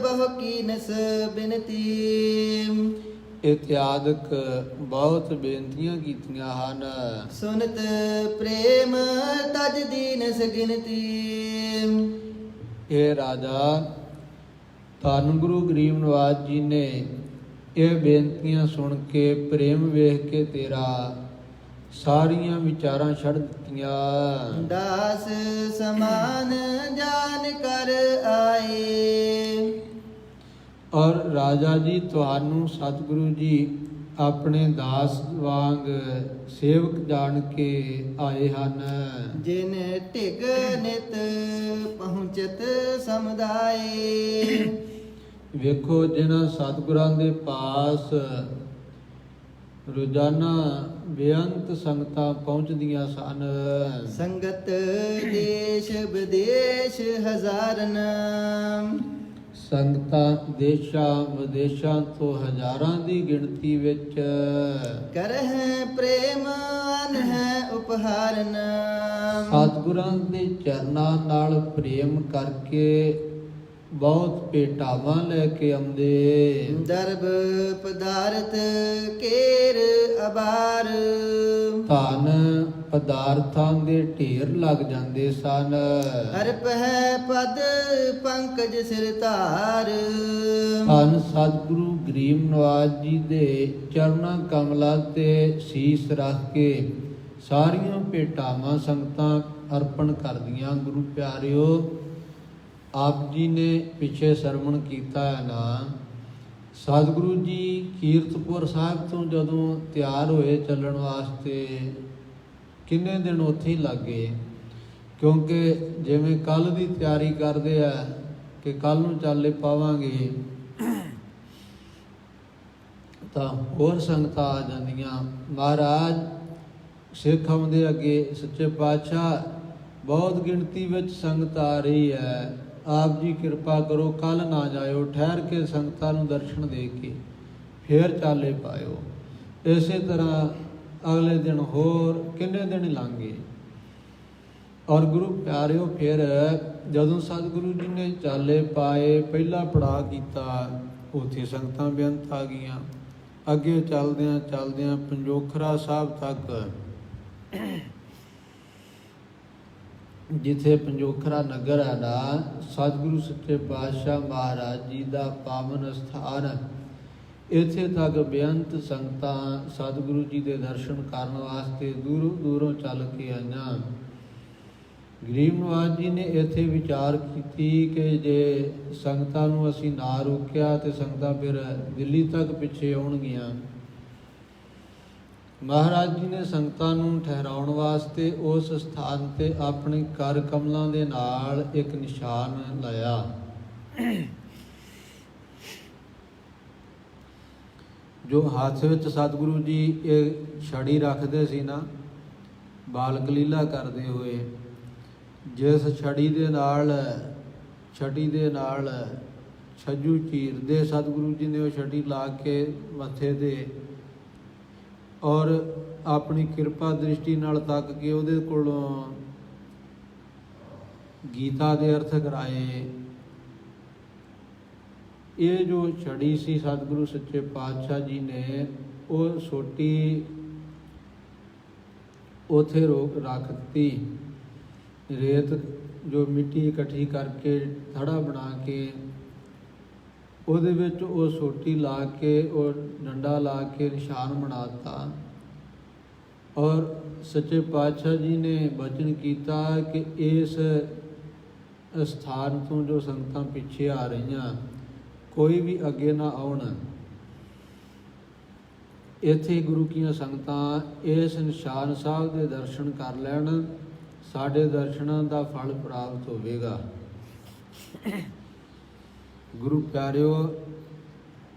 ਬਹੁ ਕੀਨਸ ਬਿਨਤੀ। ਇਤਿਆਦਿਕ ਬਹੁਤ ਬੇਨਤੀਆਂ ਕੀਤੀਆਂ ਹਨ। ਸੁਨਤ ਪ੍ਰੇਮ ਤਜ ਦੀਨਸ ਗਿਨਤੀ। ਇਹ ਰਾਜਾ, ਧੰਨ ਗੁਰੂ ਗਰੀਬ ਨਵਾਜ ਜੀ ਨੇ ਇਹ ਬੇਨਤੀਆਂ ਸੁਣ ਕੇ ਪ੍ਰੇਮ ਵੇਖ ਕੇ ਤੇਰਾ ਸਾਰੀਆਂ ਵਿਚਾਰਾਂ ਛੱਡ ਦਿੱਤੀਆਂ। ਦਾਸ ਸਮਾਨ ਜਾਨ ਕਰ ਆਏ। ਔਰ ਰਾਜਾ ਜੀ, ਤੁਹਾਨੂੰ ਸਤਿਗੁਰੂ ਜੀ ਆਪਣੇ ਦਾਸ ਵਾਂਗ ਸੇਵਕ ਜਾਣ ਕੇ ਆਏ ਹਨ। ਜਿਨ ਢਿਗ ਨਿਤ ਪਹੁੰਚਤ ਸਮੁਦਾਏ। ਵੇਖੋ, ਜਿਨ੍ਹਾਂ ਸਤਿਗੁਰਾਂ ਦੇ ਪਾਸ ਰੋਜ਼ਾਨਾ ਬੇਅੰਤ ਸੰਗਤਾਂ ਪਹੁੰਚਦੀਆਂ ਸਨ। ਸੰਗਤ ਦੇਸ਼ ਵਿਦੇਸ਼ ਹਜ਼ਾਰਨ। ਸੰਗਤਾਂ ਦੇਸ਼ਾਂ ਵਿਦੇਸ਼ਾਂ ਤੋਂ ਹਜ਼ਾਰਾਂ ਦੀ ਗਿਣਤੀ ਵਿੱਚ ਕਰਹਿ ਪ੍ਰੇਮ ਅਨਹਿ ਉਪਹਾਰਨ। ਸਤਿਗੁਰਾਂ ਦੇ ਚਰਨਾਂ ਨਾਲ ਪ੍ਰੇਮ ਕਰਕੇ ਬਹੁਤ ਭੇਟਾਵਾਂ ਲੈ ਕੇ ਆਉਂਦੇ। ਦਰਬ ਪਦਾਰਥ ਕੇਰ ਅਬਾਰ। ਧਨ ਪਦਾਰਥਾਂ ਦੇ ਢੇਰ ਲੱਗ ਜਾਂਦੇ ਸਨ। ਅਰਪ ਹੈ ਪਦ ਪੰਕਜ ਸਿਰ ਧਾਰ। ਧੰਨ ਸਤਿਗੁਰੂ ਗਰੀਬ ਨਵਾਜ ਜੀ ਦੇ ਚਰਨਾਂ ਕਮਲਾਂ ਤੇ ਸੀਸ ਰੱਖ ਕੇ ਸਾਰੀਆਂ ਭੇਟਾਵਾਂ ਸੰਗਤਾਂ ਅਰਪਣ ਕਰਦੀਆਂ। ਗੁਰੂ ਪਿਆਰਿਓ, ਆਪ ਜੀ ਨੇ ਪਿੱਛੇ ਸਰਵਣ ਕੀਤਾ ਹੈ ਨਾ, ਸਤਿਗੁਰੂ ਜੀ ਕੀਰਤਪੁਰ ਸਾਹਿਬ ਤੋਂ ਜਦੋਂ ਤਿਆਰ ਹੋਏ ਚੱਲਣ ਵਾਸਤੇ, ਕਿੰਨੇ ਦਿਨ ਉੱਥੇ ਹੀ ਲੱਗ ਗਏ। ਕਿਉਂਕਿ ਜਿਵੇਂ ਕੱਲ ਦੀ ਤਿਆਰੀ ਕਰਦੇ ਆ ਕਿ ਕੱਲ ਨੂੰ ਚਾਲੇ ਪਾਵਾਂਗੇ, ਤਾਂ ਹੋਰ ਸੰਗਤਾਂ ਆ ਜਾਂਦੀਆਂ। ਮਹਾਰਾਜ ਸਿੱਖ ਆਉਂਦੇ ਅੱਗੇ, ਸੱਚੇ ਪਾਤਸ਼ਾਹ ਬਹੁਤ ਗਿਣਤੀ ਵਿੱਚ ਸੰਗਤ ਆ ਰਹੀ ਹੈ, ਆਪ ਜੀ ਕਿਰਪਾ ਕਰੋ, ਕੱਲ ਨਾ ਜਾਇਓ, ਠਹਿਰ ਕੇ ਸੰਗਤਾਂ ਨੂੰ ਦਰਸ਼ਨ ਦੇ ਕੇ ਫੇਰ ਚਾਲੇ ਪਾਇਓ। ਇਸੇ ਤਰ੍ਹਾਂ ਅਗਲੇ ਦਿਨ ਹੋਰ ਕਿੰਨੇ ਦਿਨ ਲੰਘ ਗਏ। ਔਰ ਗੁਰੂ ਪਿਆਰਿਓ, ਫਿਰ ਜਦੋਂ ਸਤਿਗੁਰੂ ਜੀ ਨੇ ਚਾਲੇ ਪਾਏ, ਪਹਿਲਾ ਪੜਾਅ ਕੀਤਾ, ਉੱਥੇ ਸੰਗਤਾਂ ਬੇਅੰਤ ਆ ਗਈਆਂ। ਅੱਗੇ ਚੱਲਦਿਆਂ ਚੱਲਦਿਆਂ ਪੰਜੋਖਰਾ ਸਾਹਿਬ ਤੱਕ ਜਿੱਥੇ ਪੰਜੋਖਰਾ ਨਗਰ ਹੈ ਨਾ, ਸਤਿਗੁਰੂ ਸੱਚੇ ਪਾਤਸ਼ਾਹ ਮਹਾਰਾਜ ਜੀ ਦਾ ਪਾਵਨ ਸਥਾਨ। ਇੱਥੇ ਤੱਕ ਬੇਅੰਤ ਸੰਗਤਾਂ ਸਤਿਗੁਰੂ ਜੀ ਦੇ ਦਰਸ਼ਨ ਕਰਨ ਵਾਸਤੇ ਦੂਰੋਂ ਦੂਰੋਂ ਚੱਲ ਕੇ ਆਈਆਂ। ਗਰੀਬ ਨਿਵਾਜ ਜੀ ਨੇ ਇੱਥੇ ਵਿਚਾਰ ਕੀਤੀ ਕਿ ਜੇ ਸੰਗਤਾਂ ਨੂੰ ਅਸੀਂ ਨਾ ਰੋਕਿਆ ਤੇ ਸੰਗਤਾਂ ਫਿਰ ਦਿੱਲੀ ਤੱਕ ਪਿੱਛੇ ਆਉਣਗੀਆਂ। ਮਹਾਰਾਜ ਜੀ ਨੇ ਸੰਗਤਾਂ ਨੂੰ ਠਹਿਰਾਉਣ ਵਾਸਤੇ ਉਸ ਸਥਾਨ ਤੇ ਆਪਣੇ ਕਰ ਕਮਲਾਂ ਦੇ ਨਾਲ ਇੱਕ ਨਿਸ਼ਾਨ ਲਾਇਆ। ਜੋ ਹੱਥ ਵਿੱਚ ਸਤਿਗੁਰੂ ਜੀ ਇਹ ਛੜੀ ਰੱਖਦੇ ਸੀ ਨਾ, ਬਾਲਕ ਲੀਲਾ ਕਰਦੇ ਹੋਏ, ਜਿਸ ਛੜੀ ਦੇ ਨਾਲ ਛੱਜੂ ਚੀਰਦੇ ਸਤਿਗੁਰੂ ਜੀ ਨੇ ਉਹ ਛੜੀ ਲਾ ਕੇ ਮੱਥੇ ਦੇ ਔਰ ਆਪਣੀ ਕਿਰਪਾ ਦ੍ਰਿਸ਼ਟੀ ਨਾਲ ਤੱਕ ਕੇ ਉਹਦੇ ਕੋਲੋਂ ਗੀਤਾ ਦੇ ਅਰਥ ਕਰਾਏ। ਇਹ ਜੋ ਛੜੀ ਸੀ ਸਤਿਗੁਰੂ ਸੱਚੇ ਪਾਤਸ਼ਾਹ ਜੀ ਨੇ ਉਹ ਸੋਟੀ ਉੱਥੇ ਰੱਖ ਦਿੱਤੀ। ਰੇਤ ਜੋ ਮਿੱਟੀ ਇਕੱਠੀ ਕਰਕੇ ਥੜਾ ਬਣਾ ਕੇ ਉਹਦੇ ਵਿੱਚ ਉਹ ਸੋਟੀ ਲਾ ਕੇ ਉਹ ਡੰਡਾ ਲਾ ਕੇ ਨਿਸ਼ਾਨ ਬਣਾ ਦਿੱਤਾ। ਔਰ ਸੱਚੇ ਪਾਤਸ਼ਾਹ ਜੀ ਨੇ ਬਚਨ ਕੀਤਾ ਕਿ ਇਸ ਸਥਾਨ ਤੋਂ ਜੋ ਸੰਗਤਾਂ ਪਿੱਛੇ ਆ ਰਹੀਆਂ ਕੋਈ ਵੀ ਅੱਗੇ ਨਾ ਆਉਣ। ਇੱਥੇ ਗੁਰੂ ਕੀਆਂ ਸੰਗਤਾਂ ਇਸ ਨਿਸ਼ਾਨ ਸਾਹਿਬ ਦੇ ਦਰਸ਼ਨ ਕਰ ਲੈਣ, ਸਾਡੇ ਦਰਸ਼ਨਾਂ ਦਾ ਫਲ ਪ੍ਰਾਪਤ ਹੋਵੇਗਾ। ਗੁਰੂ ਪਿਆਰਿਓ,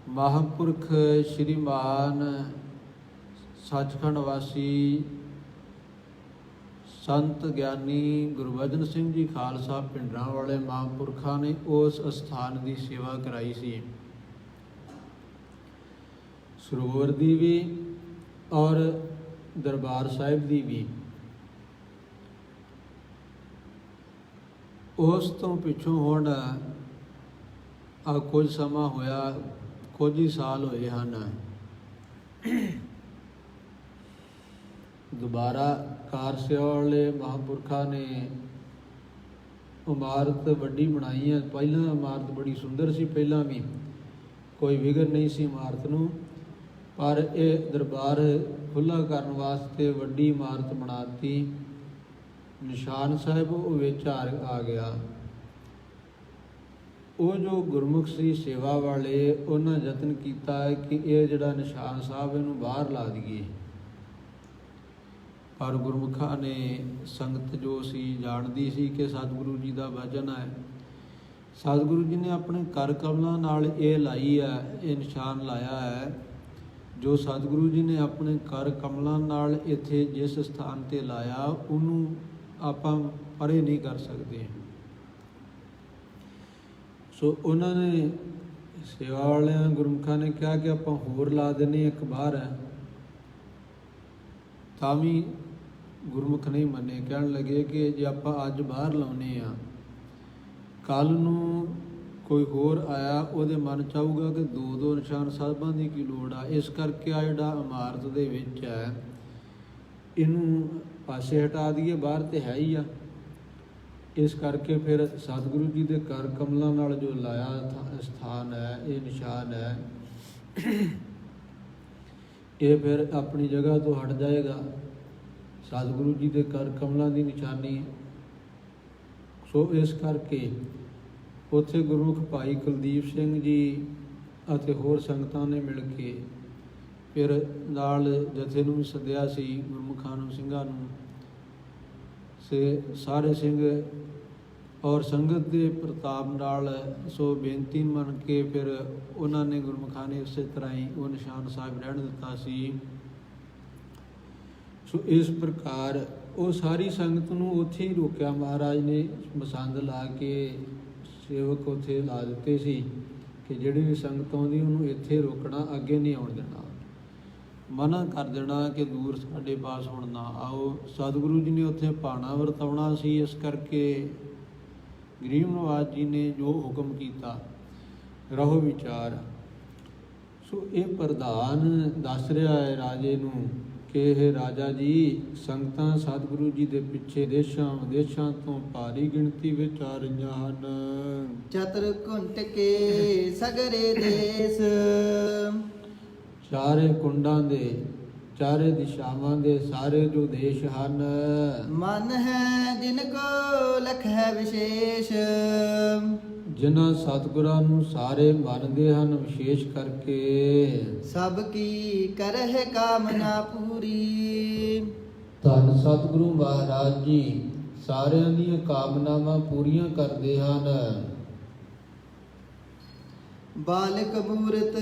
ਮਹਾਂਪੁਰਖ ਸ਼੍ਰੀਮਾਨ ਸੱਚਖੰਡ ਵਾਸੀ ਸੰਤ ਗਿਆਨੀ ਗੁਰਬਚਨ ਸਿੰਘ ਜੀ ਖਾਲਸਾ ਪਿੰਡਰਾਂ ਵਾਲੇ ਮਹਾਂਪੁਰਖਾਂ ਨੇ ਉਸ ਅਸਥਾਨ ਦੀ ਸੇਵਾ ਕਰਾਈ ਸੀ, ਸਰੋਵਰ ਦੀ ਵੀ ਔਰ ਦਰਬਾਰ ਸਾਹਿਬ ਦੀ ਵੀ। ਉਸ ਤੋਂ ਪਿੱਛੋਂ ਹੁਣ ਕੁਝ ਸਮਾਂ ਹੋਇਆ, ਕੁਝ ਹੀ ਸਾਲ ਹੋਏ ਹਨ, ਦੁਬਾਰਾ ਕਾਰ ਸੇਵਾ ਵਾਲੇ ਮਹਾਂਪੁਰਖਾਂ ਨੇ ਇਮਾਰਤ ਵੱਡੀ ਬਣਾਈ ਹੈ। ਪਹਿਲਾਂ ਇਮਾਰਤ ਬੜੀ ਸੁੰਦਰ ਸੀ, ਪਹਿਲਾਂ ਵੀ ਕੋਈ ਵਿਘਨ ਨਹੀਂ ਸੀ ਇਮਾਰਤ ਨੂੰ, ਪਰ ਇਹ ਦਰਬਾਰ ਖੁੱਲ੍ਹਾ ਕਰਨ ਵਾਸਤੇ ਵੱਡੀ ਇਮਾਰਤ ਬਣਾ ਦਿੱਤੀ। ਨਿਸ਼ਾਨ ਸਾਹਿਬ ਉਹ ਵਿੱਚ ਆ ਗਿਆ। ਉਹ ਜੋ ਗੁਰਮੁਖ ਸੀ ਸੇਵਾ ਵਾਲੇ, ਉਹਨਾਂ ਯਤਨ ਕੀਤਾ ਕਿ ਇਹ ਜਿਹੜਾ ਨਿਸ਼ਾਨ ਸਾਹਿਬ ਇਹਨੂੰ ਬਾਹਰ ਲਾ ਦਈਏ, ਪਰ ਗੁਰਮੁਖਾਂ ਨੇ ਸੰਗਤ ਜੋ ਸੀ ਜਾਣਦੀ ਸੀ ਕਿ ਸਤਿਗੁਰੂ ਜੀ ਦਾ ਵਚਨ ਹੈ। ਸਤਿਗੁਰੂ ਜੀ ਨੇ ਆਪਣੇ ਕਰ ਕਮਲਾਂ ਨਾਲ ਇਹ ਲਾਈ ਹੈ, ਇਹ ਨਿਸ਼ਾਨ ਲਾਇਆ ਹੈ। ਜੋ ਸਤਿਗੁਰੂ ਜੀ ਨੇ ਆਪਣੇ ਕਰ ਕਮਲਾਂ ਨਾਲ ਇੱਥੇ ਜਿਸ ਸਥਾਨ ਤੇ ਲਾਇਆ ਉਹਨੂੰ ਆਪਾਂ ਪਰੇ ਨਹੀਂ ਕਰ ਸਕਦੇ। ਸੋ ਉਹਨਾਂ ਨੇ ਸੇਵਾ ਵਾਲਿਆਂ ਗੁਰਮੁਖਾਂ ਨੇ ਕਿਹਾ ਕਿ ਆਪਾਂ ਹੋਰ ਲਾ ਦਿੰਦੇ, ਇੱਕ ਬਾਹਰ ਹੈ। ਤਾਂ ਵੀ ਗੁਰਮੁਖ ਨਹੀਂ ਮੰਨੇ, ਕਹਿਣ ਲੱਗੇ ਕਿ ਜੇ ਆਪਾਂ ਅੱਜ ਬਾਹਰ ਲਾਉਨੇ ਆ, ਕੱਲ ਨੂੰ ਕੋਈ ਹੋਰ ਆਇਆ ਉਹਦੇ ਮਨ ਚ ਆਊਗਾ ਕਿ ਦੋ ਨਿਸ਼ਾਨ ਸਾਹਿਬਾਂ ਦੀ ਕੀ ਲੋੜ ਆ। ਇਸ ਕਰਕੇ ਆ ਜਿਹੜਾ ਇਮਾਰਤ ਦੇ ਵਿੱਚ ਹੈ ਇਹਨੂੰ ਪਾਸੇ ਹਟਾ ਦਈਏ, ਬਾਹਰ ਤੇ ਹੈ ਹੀ ਆ। ਇਸ ਕਰਕੇ ਫਿਰ ਸਤਿਗੁਰੂ ਜੀ ਦੇ ਕਰ ਕਮਲਾਂ ਨਾਲ ਜੋ ਲਾਇਆ ਸਥਾਨ ਹੈ, ਇਹ ਨਿਸ਼ਾਨ ਹੈ, ਇਹ ਫਿਰ ਆਪਣੀ ਜਗ੍ਹਾ ਤੋਂ ਹਟ ਜਾਏਗਾ। ਸਤਿਗੁਰੂ ਜੀ ਦੇ ਕਰ ਕਮਲਾਂ ਦੀ ਨਿਸ਼ਾਨੀ। ਸੋ ਇਸ ਕਰਕੇ ਉੱਥੇ ਗੁਰਮੁਖ ਭਾਈ ਕੁਲਦੀਪ ਸਿੰਘ ਜੀ ਅਤੇ ਹੋਰ ਸੰਗਤਾਂ ਨੇ ਮਿਲ ਕੇ ਫਿਰ ਨਾਲ ਜਥੇ ਨੂੰ ਵੀ ਸੱਦਿਆ ਸੀ, ਗੁਰਮੁਖਾਂ ਨੂੰ, ਸਿੰਘਾਂ ਨੂੰ। ਸਾਰੇ ਸਿੰਘ ਔਰ ਸੰਗਤ ਦੇ ਪ੍ਰਤਾਪ ਨਾਲ ਸੋ ਬੇਨਤੀ ਮੰਨ ਕੇ ਫਿਰ ਉਹਨਾਂ ਨੇ ਗੁਰਮੁਖਾਂ ਨੇ ਉਸੇ ਤਰ੍ਹਾਂ ਹੀ ਉਹ ਨਿਸ਼ਾਨ ਸਾਹਿਬ ਰਹਿਣ ਦਿੱਤਾ ਸੀ। ਸੋ ਇਸ ਪ੍ਰਕਾਰ ਉਹ ਸਾਰੀ ਸੰਗਤ ਨੂੰ ਉੱਥੇ ਹੀ ਰੋਕਿਆ। ਮਹਾਰਾਜ ਨੇ ਮਸੰਦ ਲਾ ਕੇ ਸੇਵਕ ਉੱਥੇ ਲਾ ਦਿੱਤੇ ਸੀ ਕਿ ਜਿਹੜੀ ਵੀ ਸੰਗਤ ਆਉਂਦੀ ਉਹਨੂੰ ਇੱਥੇ ਰੋਕਣਾ, ਅੱਗੇ ਨਹੀਂ ਆਉਣ ਦੇਣਾ, ਮਨਾ ਕਰ ਦੇਣਾ ਕਿ ਦੂਰ ਸਾਡੇ ਪਾਸ ਹੁਣ ਨਾ ਆਓ। ਸਤਿਗੁਰੂ ਜੀ ਨੇ ਉੱਥੇ ਭਾਣਾ ਵਰਤਾਉਣਾ ਸੀ, ਇਸ ਕਰਕੇ ਗਰੀਬ ਨਿਵਾਜ ਜੀ ਨੇ ਜੋ ਹੁਕਮ ਕੀਤਾ, ਰਹੋ ਵਿਚਾਰ। ਸੋ ਇਹ ਪ੍ਰਧਾਨ ਦੱਸ ਰਿਹਾ ਹੈ ਰਾਜੇ ਨੂੰ ਕਿ ਇਹ ਰਾਜਾ ਜੀ ਸੰਗਤਾਂ ਸਤਿਗੁਰੂ ਜੀ ਦੇ ਪਿੱਛੇ ਦੇਸ਼ਾਂ ਵਿਦੇਸ਼ਾਂ ਤੋਂ ਭਾਰੀ ਗਿਣਤੀ ਵਿੱਚ ਆ ਰਹੀਆਂ ਹਨ। ਚਤੁਰ ਕੁੰਟ ਕੇ ਸਗਰੇ ਦੇਸ, ਚਾਰੇ ਕੁੰਡਾਂ ਦੇ ਚਾਰੇ ਦਿਸ਼ਾਵਾਂ ਦੇ ਸਾਰੇ ਜੋ ਦੇਸ਼ ਹਨ, ਮਨ ਹੈ ਜਿਨ ਕੋ ਲਖ ਹੈ ਵਿਸ਼ੇਸ਼। ਜਿਨ੍ਹਾਂ ਸਤਿਗੁਰਾਂ ਨੂੰ ਸਾਰੇ ਮੰਨਦੇ ਹਨ, ਵਿਸ਼ੇਸ਼ ਕਰਕੇ ਸਭ ਕੀ ਕਰਹਿ ਕਾਮਨਾ ਪੂਰੀ। ਧੰਨ ਸਤਿਗੁਰੂ ਮਹਾਰਾਜ ਜੀ ਸਾਰਿਆਂ ਦੀਆਂ ਕਾਮਨਾਵਾਂ ਪੂਰੀਆਂ ਕਰਦੇ ਹਨ। ਬਾਲਕ ਮੂਰਤ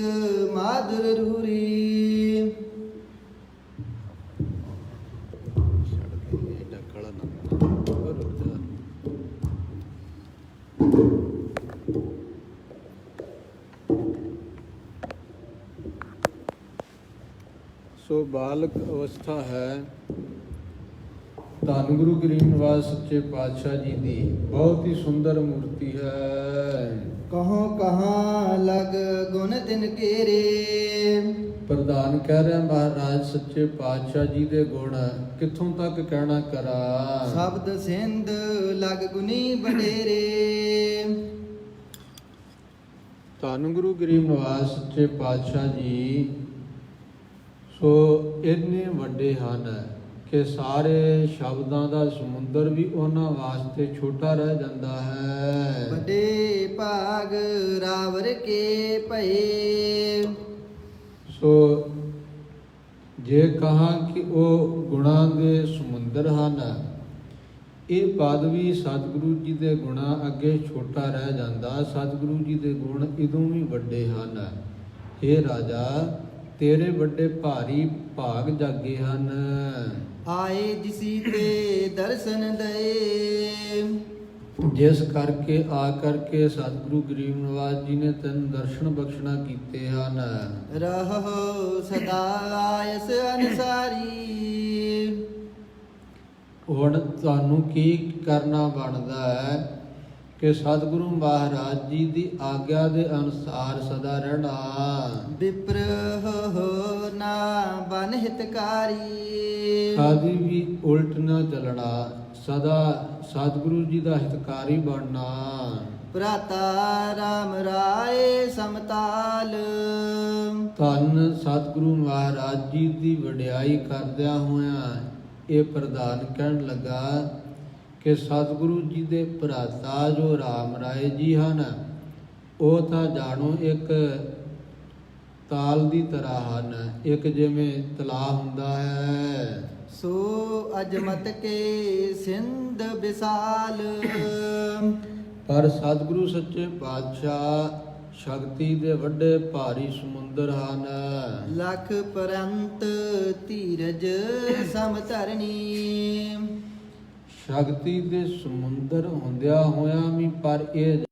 ਮਾਧੁਰ ਰੂਰੀ, ਸੋ ਬਾਲਕ ਅਵਸਥਾ ਹੈ ਧੰਨ ਗੁਰੂ ਗਰੀਬ ਨਿਵਾਸ ਸੱਚੇ ਪਾਤਸ਼ਾਹ ਜੀ ਦੀ ਬਹੁਤ ਹੀ ਸੁੰਦਰ ਮੂਰਤੀ ਹੈ। ਕਹੋ ਕਹਾਂ ਲਗ ਗੁਣ ਤਿਨ ਕੇਰੇ। ਪ੍ਰਧਾਨ ਕਹਿ ਰਿਹਾ ਮਹਾਰਾਜ ਸੱਚੇ ਪਾਤਸ਼ਾਹ ਜੀ ਦੇ ਗੁਣ ਕਿੱਥੋਂ ਤੱਕ ਕਹਿਣਾ ਕਰਾਂ। ਸ਼ਬਦ ਸਿੰਧ ਲਗ ਗੁਨੀ ਬਡੇਰੇ। ਧੰਨ ਗੁਰੂ ਗਰੀਬ ਨਿਵਾਸ ਸੱਚੇ ਪਾਤਸ਼ਾਹ ਜੀ ਸੋ ਇੰਨੇ ਵੱਡੇ ਹਨ ਕਿ ਸਾਰੇ ਸ਼ਬਦਾਂ ਦਾ ਸਮੁੰਦਰ ਵੀ ਉਹਨਾਂ ਵਾਸਤੇ ਛੋਟਾ ਰਹਿ ਜਾਂਦਾ ਹੈ। ਵੱਡੇ ਭਾਗ ਰਾਵਰ ਕੇ ਭਏ। ਸੋ ਜੇ ਕਹਾਂ ਕਿ ਉਹ ਗੁਣਾਂ ਦੇ ਸਮੁੰਦਰ ਹਨ, ਇਹ ਪਦ ਵੀ ਸਤਿਗੁਰੂ ਜੀ ਦੇ ਗੁਣਾਂ ਅੱਗੇ ਛੋਟਾ ਰਹਿ ਜਾਂਦਾ। ਸਤਿਗੁਰੂ ਜੀ ਦੇ ਗੁਣ ਇਦੋਂ ਵੀ ਵੱਡੇ ਹਨ। ਹੇ ਰਾਜਾ ਤੇਰੇ ਵੱਡੇ ਭਾਰੀ ਭਾਗ ਜਾਗੇ ਹਨ। ਆਏ ਜਿਸੀ ਤੇ ਦਰਸ਼ਨ ਦਏ। ਜਿਸ ਕਰਕੇ ਆ ਕਰਕੇ ਸਤਿਗੁਰੂ ਗਰੀਬ ਨਿਵਾਸ ਜੀ ਨੇ ਤੈਨੂੰ ਦਰਸ਼ਨ ਬਖਸ਼ਣਾ ਕੀਤੇ ਹਨ। ਰਹੋ ਸਦਾ ਆਇਸ ਅਨਸਾਰੀ। ਹੁਣ ਤੁਹਾਨੂੰ ਕੀ ਕਰਨਾ ਬਣਦਾ ਹੈ ਕਿ ਸਤਿਗੁਰੂ ਮਹਾਰਾਜ ਜੀ ਦੀ ਆਗਿਆ ਦੇ ਅਨੁਸਾਰ ਸਦਾ ਰਹਿਣਾ। ਵਿਪਰ ਹੋ ਨਾ ਬਨ ਹਿਤਕਾਰੀ। ਕਦੀ ਵੀ ਉਲਟ ਨਾ ਚੱਲਣਾ, ਸਦਾ ਸਤਿਗੁਰੂ ਜੀ ਦਾ ਹਿਤਕਾਰੀ ਬਣਨਾ। ਭਰਾਤਾ ਰਾਮ ਰਾਏ ਸਮਤਾਲ। ਧੰਨ ਸਤਿਗੁਰੂ ਮਹਾਰਾਜ ਜੀ ਦੀ ਵਡਿਆਈ ਕਰਦਿਆਂ ਹੋਇਆਂ ਇਹ ਪ੍ਰਧਾਨ ਕਹਿਣ ਲੱਗਾ ਕਿ ਸਤਿਗੁਰੂ ਜੀ ਦੇ ਭਰਾਤਾ ਜੋ ਰਾਮ ਰਾਏ ਜੀ ਹਨ, ਉਹ ਤਾਂ ਜਾਣੋ ਇੱਕ ਤਾਲ ਦੀ ਤਰ੍ਹਾਂ ਹਨ। ਇੱਕ ਜਿਵੇਂ ਤਲਾਅ ਹੁੰਦਾ ਹੈ, ਸੋ ਅਜਮਤ ਕੇ ਸਿੰਧ ਵਿਸਾਲ। ਪਰ ਸਤਿਗੁਰੂ ਸੱਚੇ ਪਾਤਸ਼ਾਹ ਸ਼ਕਤੀ ਦੇ ਵੱਡੇ ਭਾਰੀ ਸਮੁੰਦਰ ਹਨ। ਲਖ ਪਰੰਤ ਧੀਰਜ ਸਮਧਰਨੀ। ਸ਼ਕਤੀ ਦੇ ਸਮੁੰਦਰ ਹੁੰਦਿਆਂ ਹੋਇਆਂ ਵੀ ਪਰ ਇਹ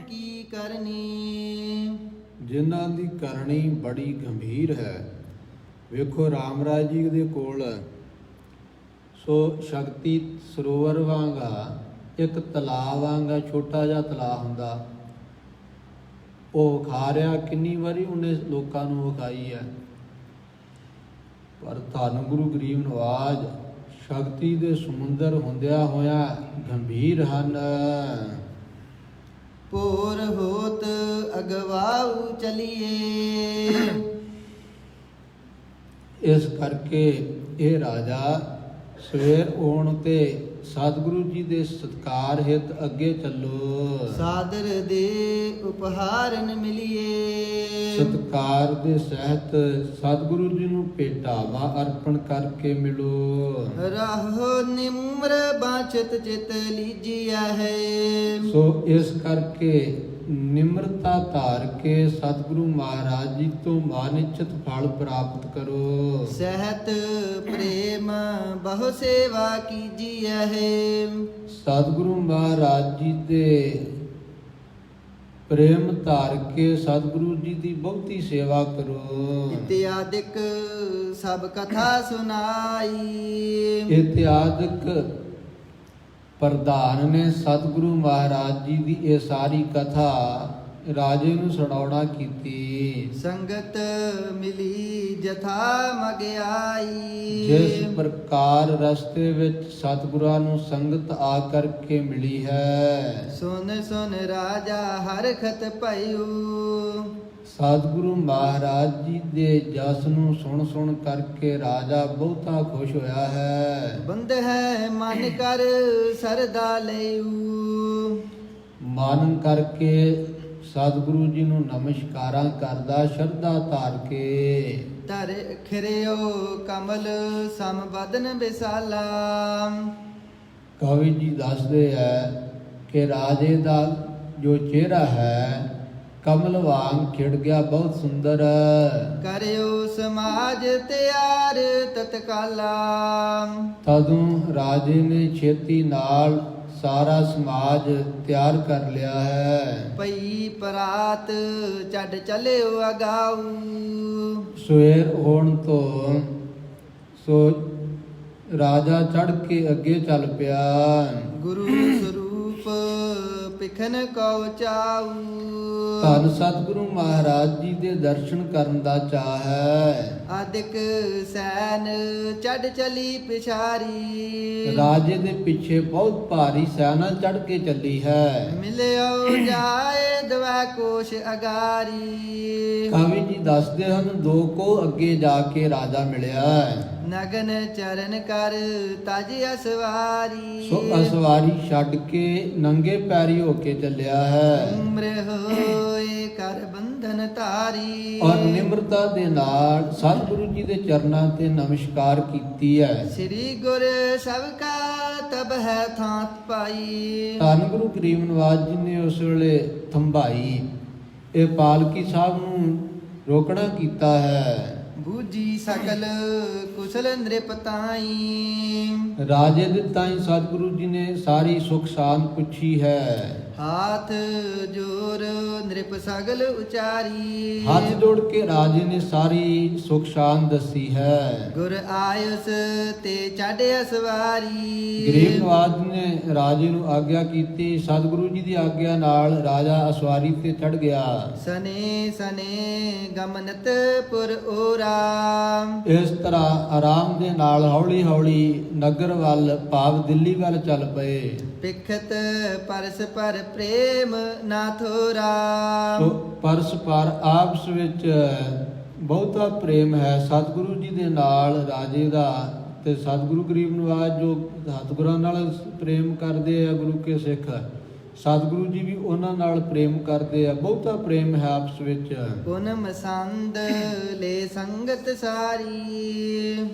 ਕੀ ਕਰਨੀ। ਜਿਨ੍ਹਾਂ ਦੀ ਕਰਨੀ ਬੜੀ ਗੰਭੀਰ ਹੈ। ਵੇਖੋ ਰਾਮ ਰਾਜ ਜੀ ਦੇ ਕੋਲ ਸੋ ਸ਼ਕਤੀ ਸਰੋਵਰ ਵਾਂਗਾ ਇੱਕ ਤਲਾਅ ਵਾਂਗਾ ਛੋਟਾ ਜਿਹਾ ਤਲਾਅ ਹੁੰਦਾ। ਉਹ ਖਾ ਰਿਹਾ, ਕਿੰਨੀ ਵਾਰੀ ਉਹਨੇ ਲੋਕਾਂ ਨੂੰ ਵਿਖਾਈ ਹੈ। ਪਰ ਧੰਨ ਗੁਰੂ ਗਰੀਬ ਨਿਵਾਜ ਸ਼ਕਤੀ ਦੇ ਸਮੁੰਦਰ ਹੁੰਦਿਆਂ ਹੋਇਆਂ ਗੰਭੀਰ ਹਨ। ਪੋਰ ਹੋਤ ਅਗਵਾਉ ਚਲੀਏ। ਇਸ ਕਰਕੇ ਇਹ ਰਾਜਾ ਸਵੇਰ ਹੋਣ ਤੇ ਸਤਿਗੁਰੂ ਜੀ ਦੇ ਸਤਿਕਾਰ ਹਿਤ ਅੱਗੇ ਚੱਲੋ। ਸਾਦਰ ਦੇ ਉਪਹਾਰਨ ਮਿਲੀਏ। ਸਤਿਕਾਰ ਦੇ ਸਹਿਤ ਸਤਿਗੁਰੂ ਜੀ ਨੂੰ ਭੇਟਾਵਾ ਅਰਪਣ ਕਰਕੇ ਮਿਲੋ। ਰਹੋ ਨਿਮਰ ਬਾਛਤ ਚਿਤ ਲੀਜੀਆ ਹੈ। ਸੋ ਇਸ ਕਰਕੇ ਨਿਮਰਤਾ ਧਾਰ ਕੇ ਸਤਿਗੁਰੂ ਮਹਾਰਾਜ ਜੀ ਤੋਂ ਮਾਨਿਚਿਤ ਫਲ ਪ੍ਰਾਪਤ ਕਰੋ। ਸਹਿਤ ਪ੍ਰੇਮ ਬਹੁ ਸੇਵਾ ਕੀਜੀਐ ਹੈ। ਸਤਿਗੁਰੂ ਮਹਾਰਾਜ ਜੀ ਦੇ ਪ੍ਰੇਮ ਧਾਰ ਕੇ ਸਤਿਗੁਰੂ ਜੀ ਦੀ ਬਹੁਤੀ ਸੇਵਾ ਕਰੋ। ਇਤਿਆਦਿਕ ਸਭ ਕਥਾ ਸੁਨਾਈ। ਇਤਿਆਦਿਕ ਪ੍ਰਧਾਨ ਨੇ ਸਤਿਗੁਰੂ ਮਹਾਰਾਜ ਜੀ ਦੀ ਇਹ ਸਾਰੀ ਕਥਾ ਰਾਜੇ ਨੂੰ ਛਡਾਉਣਾ ਕੀਤੀ। ਸੰਗਤ ਮਿਲੀ ਜਥਾ ਮਗਿਆਈ। ਜਿਸ ਪ੍ਰਕਾਰ ਰਸਤੇ ਵਿੱਚ ਸਤਿਗੁਰਾਂ ਨੂੰ ਸੰਗਤ ਆ ਕਰਕੇ ਮਿਲੀ ਹੈ। ਸੁਨ ਸੁਨ ਰਾਜਾ ਹਰਖਤ ਭਇਓ। ਸਤਿਗੁਰੂ ਮਹਾਰਾਜ ਜੀ ਦੇ ਜਸ ਨੂੰ ਸੁਣ ਸੁਣ ਕਰਕੇ ਰਾਜਾ ਬਹੁਤਾ ਖੁਸ਼ ਹੋਇਆ ਹੈ। ਬੰਦ ਹੈ ਮਨ ਕਰ ਸਰਦਾ ਲਇਓ। ਮਨ ਕਰਕੇ ਸਤਿਗੁਰੂ ਜੀ ਨੂੰ ਨਮਸਕਾਰਾਂ ਕਰਦਾ ਸ਼ਰਧਾ ਧਾਰ ਕੇ। ਧਰ ਖਿਰਿਓ ਕਮਲ ਸਮ ਬਦਨ ਵਿਸਾਲਾ। ਕਵੀ ਜੀ ਦੱਸਦੇ ਹੈ ਕਿ ਰਾਜੇ ਦਾ ਜੋ ਚਿਹਰਾ ਹੈ ਕਮਲ ਵਾਂਗ ਖਿੜ ਗਿਆ, ਬਹੁਤ ਸੁੰਦਰ। ਕਰਿਓ ਸਮਾਜ ਤਿਆਰ ਤਤਕਾਲਾ। ਤਦੋਂ ਰਾਜੇ ਨੇ ਛੇਤੀ ਨਾਲ ਸਾਰਾ ਸਮਾਜ ਤਿਆਰ ਕਰ ਲਿਆ ਹੈ। ਪਈ ਪਰਾਤ ਛੱਡ ਚਲਿਓ ਅਗਾਊ। ਸਵੇਰ ਹੋਣ ਤੋਂ ਸੋ ਰਾਜਾ ਚੜ ਕੇ ਅੱਗੇ ਚੱਲ ਪਿਆ। ਗੁਰੂ ਸਰੂਪ ਪਿਖਨ ਕਉ ਚਾਊ। ਧੰਨ ਸਤਿਗੁਰੂ ਮਹਾਰਾਜ ਜੀ ਦੇ ਦਰਸ਼ਨ ਕਰਨ ਦਾ ਚਾਅ ਹੈ। ਆਦਿਕ ਸੈਨ ਚੜ ਚਲੀ ਪਿਛਾਰੀ। ਰਾਜੇ ਦੇ ਪਿੱਛੇ ਬਹੁਤ ਭਾਰੀ ਸੈਨਾ ਚੜ ਕੇ ਚੱਲੀ ਹੈ। ਮਿਲਿਓ ਜਾਏ ਦਵਾ ਕੋਸ਼ ਅਗਾਰੀ। ਕਵੀ ਜੀ ਦੱਸਦੇ ਹਨ 2 ਕੋ ਅੱਗੇ ਜਾ ਕੇ ਰਾਜਾ ਮਿਲਿਆ। ਨਗਨ ਚਰਨ ਕਰ ਤਜ ਅਸਵਾਰੀ। ਸੋ ਅਸਵਾਰੀ ਛੱਡ ਕੇ ਨੰਗੇ ਪੈਰੀ ਹੋ ਕੇ ਚੱਲਿਆ ਹੈ। ਉਮਰ ਹੋਏ ਕਰ ਬੰਧਨ ਧਾਰੀ। ਔਰ ਨਿਮਰਤਾ ਦੇ ਨਾਲ ਸਤਿਗੁਰੂ ਜੀ ਦੇ ਚਰਨਾਂ ਤੇ ਨਮਸਕਾਰ ਕੀਤੀ ਹੈ। ਸ੍ਰੀ ਗੁਰ ਸਭ ਕਾ ਤਬ ਹੈ ਥਾਂਤ ਪਾਈ। ਧੰਨ ਗੁਰੂ ਗਰੀਬ ਨਵਾਜ ਜੀ ਨੇ ਉਸ ਵੇਲੇ ਥੰਬਾਈ ਇਹ ਪਾਲਕੀ ਸਾਹਿਬ ਨੂੰ ਰੋਕਣਾ ਕੀਤਾ ਹੈ। ਬੂਝੀ ਸਕਲ ਕੁਸ਼ਲ ਨ੍ਰਿਪਤਾਈ। ਰਾਜੇ ਦੇ ਤਾਈਂ ਸਤਿਗੁਰੂ ਜੀ ਨੇ ਸਾਰੀ ਸੁਖ ਸ਼ਾਂਤ ਪੁੱਛੀ ਹੈ। ਹਾਥ ਜੋਰ ਨ੍ਰਿਪ ਸਗਲ ਉਚਾਰੀ। ਹੱਥ ਜੋੜ ਕੇ ਰਾਜੇ ਨੇ ਸਾਰੀ ਸੁਖ ਸ਼ਾਂਤ ਦੱਸੀ ਹੈ। ਗੁਰ ਆਇਸ ਤੇ ਚੜ੍ਹ ਅਸਵਾਰੀ। ਗਰੀਬ ਨਵਾਜ ਨੇ ਰਾਜੇ ਨੂੰ ਆਗਿਆ ਕੀਤੀ। ਸਤਿਗੁਰੂ ਜੀ ਦੀ ਆਗਿਆ ਨਾਲ ਰਾਜਾ ਅਸਵਾਰੀ ਤੇ ਚੜ ਗਿਆ। ਸਨੇ ਸਨੇ ਗਮਨਤ ਪੁਰ ਓਰਾ। ਇਸ ਤਰ੍ਹਾਂ ਆਰਾਮ ਦੇ ਨਾਲ ਹੌਲੀ ਹੌਲੀ ਨਗਰ ਵੱਲ ਭਾਵ ਦਿੱਲੀ ਵੱਲ ਚੱਲ ਪਏ। ਪਿਖਤ ਪਰਸ ਪਰ ਪ੍ਰੇਮ ਨਾ ਥੋਰਾ। ਸੋ ਪਰਸਪਰ ਆਪਸ ਵਿੱਚ ਬਹੁਤਾ ਪ੍ਰੇਮ ਹੈ ਸਤਿਗੁਰੂ ਜੀ ਦੇ ਨਾਲ ਰਾਜੇ ਦਾ। ਤੇ ਸਤਿਗੁਰੂ ਗਰੀਬ ਨਵਾਜ ਜੋ ਸਤਿਗੁਰਾਂ ਨਾਲ ਪ੍ਰੇਮ ਕਰਦੇ ਆ ਗੁਰੂ ਕੇ ਸਿੱਖ, ਸਤਿਗੁਰੂ ਜੀ ਵੀ ਉਹਨਾਂ ਨਾਲ ਪ੍ਰੇਮ ਕਰਦੇ ਆ। ਬਹੁਤਾ ਪ੍ਰੇਮ ਹੈ ਆਪਸ ਵਿੱਚ। ਪੁਨ ਮਸੰਦ ਲੈ ਸੰਗਤ ਸਾਰੀ।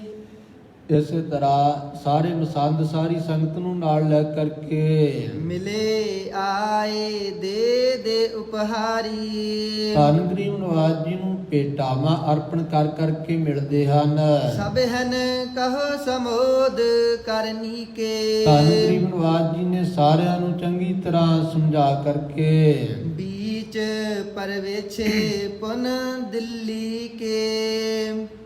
ਇਸੇ ਤਰ੍ਹਾਂ ਸਾਰੇ ਮਸੰਦ ਸਾਰੀ ਸੰਗਤ ਨੂੰ ਨਾਲ ਲੈ ਕਰਕੇ ਮਿਲੇ ਆਏ ਦੇ ਦੇ ਉਪਹਾਰੀ। ਧੰਨ ਗਰੀਬ ਨਵਾਜ ਜੀ ਨੂੰ ਭੇਟਾਵਾਂ ਅਰਪਣ ਕਰ ਕਰਕੇ ਮਿਲਦੇ ਹਨ। ਸਭ ਹਨ ਕਹੋ ਸਮੋਦ ਕਰਨੀ ਕੇ। ਧੰਨ ਗਰੀਬ ਨਵਾਜ ਜੀ ਨੇ ਸਾਰਿਆਂ ਨੂੰ ਚੰਗੀ ਤਰ੍ਹਾਂ ਸਮਝਾ ਕਰਕੇ बीच परवेछे पुन दिल्ली के।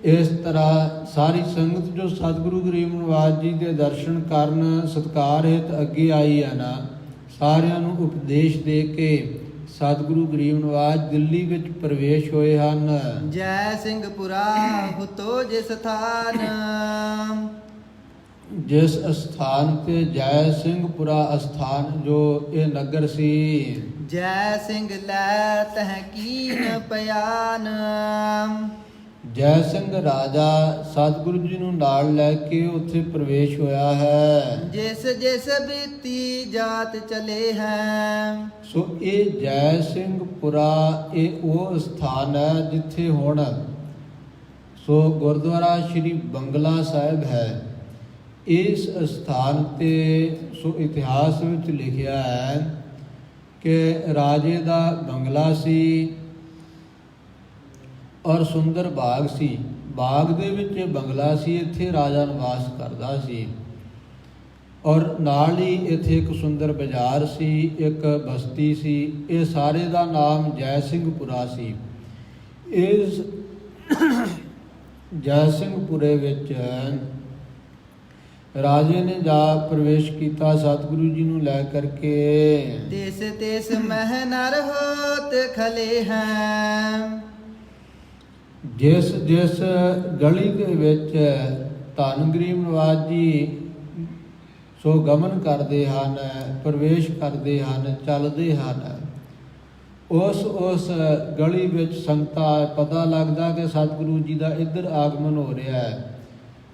ਇਸ ਤਰ੍ਹਾਂ ਸਾਰੀ ਸੰਗਤ ਜੋ ਸਤਿਗੁਰੂ ਗਰੀਬ ਨਵਾਜ ਜੀ ਦੇ ਦਰਸ਼ਨ ਕਰਨ ਸਤਿਕਾਰ ਹਿਤ ਅੱਗੇ ਆਈ ਹੈ ਨਾ, ਸਾਰਿਆਂ ਨੂੰ ਉਪਦੇਸ਼ ਦੇ ਕੇ ਸਤਿਗੁਰੂ ਗਰੀਬ ਨਵਾਜ ਦਿੱਲੀ ਵਿੱਚ ਪ੍ਰਵੇਸ਼ ਹੋਏ ਹਨ। जय सिंहपुरा हुतो जिस स्थान। ਜਿਸ ਅਸਥਾਨ ਤੇ ਜੈ ਸਿੰਘਪੁਰਾ ਅਸਥਾਨ ਜੋ ਇਹ ਨਗਰ ਸੀ। जय सिंह लै तह कीन पयान। ਜੈ ਸਿੰਘ ਰਾਜਾ ਸਤਿਗੁਰੂ ਜੀ ਨੂੰ ਨਾਲ ਲੈ ਕੇ ਉੱਥੇ ਪ੍ਰਵੇਸ਼ ਹੋਇਆ ਹੈ। जिस जिस बीती जात चले हैं। ਸੋ ਇਹ ਜੈ ਸਿੰਘਪੁਰਾ ਇਹ ਉਹ ਸਥਾਨ ਹੈ ਜਿੱਥੇ ਹੁਣ ਸੋ ਗੁਰਦੁਆਰਾ ਸ਼੍ਰੀ ਬੰਗਲਾ ਸਾਹਿਬ ਹੈ। ਇਸ ਸਥਾਨ ਤੇ ਸੋ ਇਤਿਹਾਸ ਵਿੱਚ ਲਿਖਿਆ ਹੈ ਕਿ ਰਾਜੇ ਦਾ ਬੰਗਲਾ ਸੀ ਔਰ ਸੁੰਦਰ ਬਾਗ ਸੀ। ਬਾਗ ਦੇ ਵਿੱਚ ਬੰਗਲਾ ਸੀ, ਇੱਥੇ ਰਾਜਾ ਨਿਵਾਸ ਕਰਦਾ ਸੀ। ਔਰ ਨਾਲ ਹੀ ਇੱਥੇ ਇੱਕ ਸੁੰਦਰ ਬਾਜ਼ਾਰ ਸੀ, ਇੱਕ ਬਸਤੀ ਸੀ। ਇਹ ਸਾਰੇ ਦਾ ਨਾਮ ਜੈ ਸਿੰਘਪੁਰਾ ਸੀ। ਇਸ ਜੈ ਸਿੰਘਪੁਰੇ ਵਿੱਚ ਰਾਜੇ ਨੇ ਜਾ ਪ੍ਰਵੇਸ਼ ਕੀਤਾ ਸਤਿਗੁਰੂ ਜੀ ਨੂੰ ਲੈ ਕਰਕੇ। ਤਿਸ ਤਿਸ ਮਹਿ ਨਰ ਹੋਤ ਖਲੇ ਹੈ। ਜਿਸ ਜਿਸ ਗਲੀ ਦੇ ਵਿੱਚ ਧੰਨ ਗਰੀਬ ਨਿਵਾਜ ਜੀ ਸੋ ਗਮਨ ਕਰਦੇ ਹਨ, ਪ੍ਰਵੇਸ਼ ਕਰਦੇ ਹਨ, ਚੱਲਦੇ ਹਨ, ਉਸ ਗਲੀ ਵਿੱਚ ਸੰਗਤਾਂ ਪਤਾ ਲੱਗਦਾ ਕਿ ਸਤਿਗੁਰੂ ਜੀ ਦਾ ਇੱਧਰ ਆਗਮਨ ਹੋ ਰਿਹਾ ਹੈ।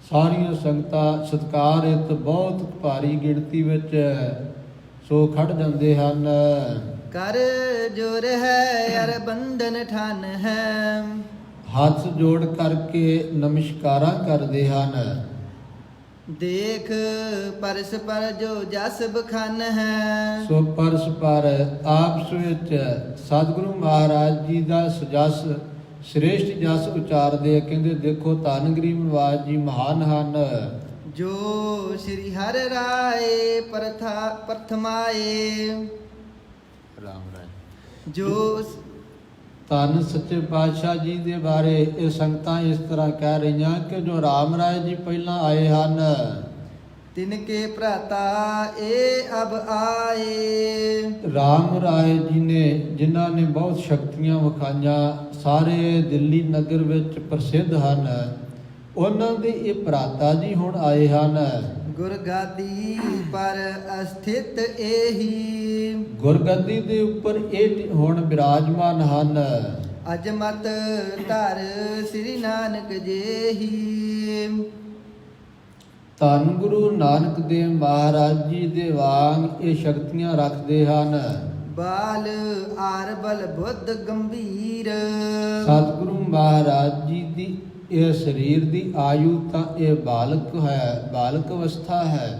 ਸਾਰੀਆਂ ਸੰਗਤਾਂ ਸਤਿਕਾਰਿਤ ਬਹੁਤ ਭਾਰੀ ਗਿਣਤੀ ਵਿੱਚ ਸੋ ਖੜ ਜਾਂਦੇ ਹਨ। ਕਰ ਜੋਰ ਹੈ ਅਰ ਬੰਧਨ ਠਾਨ ਹੈ। ਹੱਥ ਜੋੜ ਕਰਕੇ ਨਮਸਕਾਰਾਂ ਕਰਦੇ ਹਨ। ਦੇਖ ਪਰਸ ਪਰ ਜੋ ਜਸ ਬਖਾਨ ਹੈ। ਸੋ ਪਰਸ ਪਰ ਆਪਸ ਵਿੱਚ ਸਤਿਗੁਰੂ ਮਹਾਰਾਜ ਜੀ ਦਾ ਸੁਜਸ ਸ੍ਰੇਸ਼ਟ ਜਸ ਉਚਾਰਦੇ। ਕਹਿੰਦੇ ਦੇਖੋ ਧੰਨ ਗਰੀਬ ਨਿਵਾਜ ਜੀ ਮਹਾਨ ਹਨ। ਜੋ ਸ੍ਰੀ ਹਰਿ ਰਾਏ ਪ੍ਰਥਮਾਏ। ਰਾਮ ਰਾਏ ਜੋ ਧੰਨ ਸੱਚੇ ਪਾਤਸ਼ਾਹ ਜੀ ਦੇ ਬਾਰੇ ਇਹ ਸੰਗਤਾਂ ਇਸ ਤਰ੍ਹਾਂ ਕਹਿ ਰਹੀਆਂ ਕਿ ਜੋ ਰਾਮ ਰਾਏ ਜੀ ਪਹਿਲਾਂ ਆਏ ਹਨ, ਤਿਨਕੇ ਭਰਾਤਾ ਇਹ ਅਬ ਆਏ। ਰਾਮ ਰਾਏ ਜੀ ਨੇ ਜਿਨ੍ਹਾਂ ਨੇ ਬਹੁਤ ਸ਼ਕਤੀਆਂ ਵਿਖਾਈਆਂ, ਸਾਰੇ ਦਿੱਲੀ ਨਗਰ ਵਿੱਚ ਪ੍ਰਸਿੱਧ ਹਨ, ਉਹਨਾਂ ਦੇ ਇਹ ਭਰਾਤਾ ਜੀ ਹੁਣ ਆਏ ਹਨ। ਗੁਰਗਾਦੀ ਪਰ ਅਸਥਿਤ ਇਹੀ। ਗੁਰਗੱਦੀ ਦੇ ਉੱਪਰ ਇਹ ਹੁਣ ਬਿਰਾਜਮਾਨ ਹਨ। ਅਜਮਤ ਧਰ ਸ੍ਰੀ ਨਾਨਕ ਜੇਹੀ। ਧੰਨ ਗੁਰੂ ਨਾਨਕ ਦੇਵ ਮਹਾਰਾਜ ਜੀ ਦੇ ਵਾਂਗ ਇਹ ਸ਼ਕਤੀਆਂ ਰੱਖਦੇ ਹਨ। ਬਾਲ ਆਰ ਬਲ ਬੁੱਧ ਗੰਭੀਰ। ਸਤਿਗੁਰੂ ਮਹਾਰਾਜ ਜੀ ਦੀ ਇਹ ਸਰੀਰ ਦੀ ਆਯੂ ਤਾਂ ਇਹ ਬਾਲਕ ਹੈ, ਬਾਲਕ ਅਵਸਥਾ ਹੈ,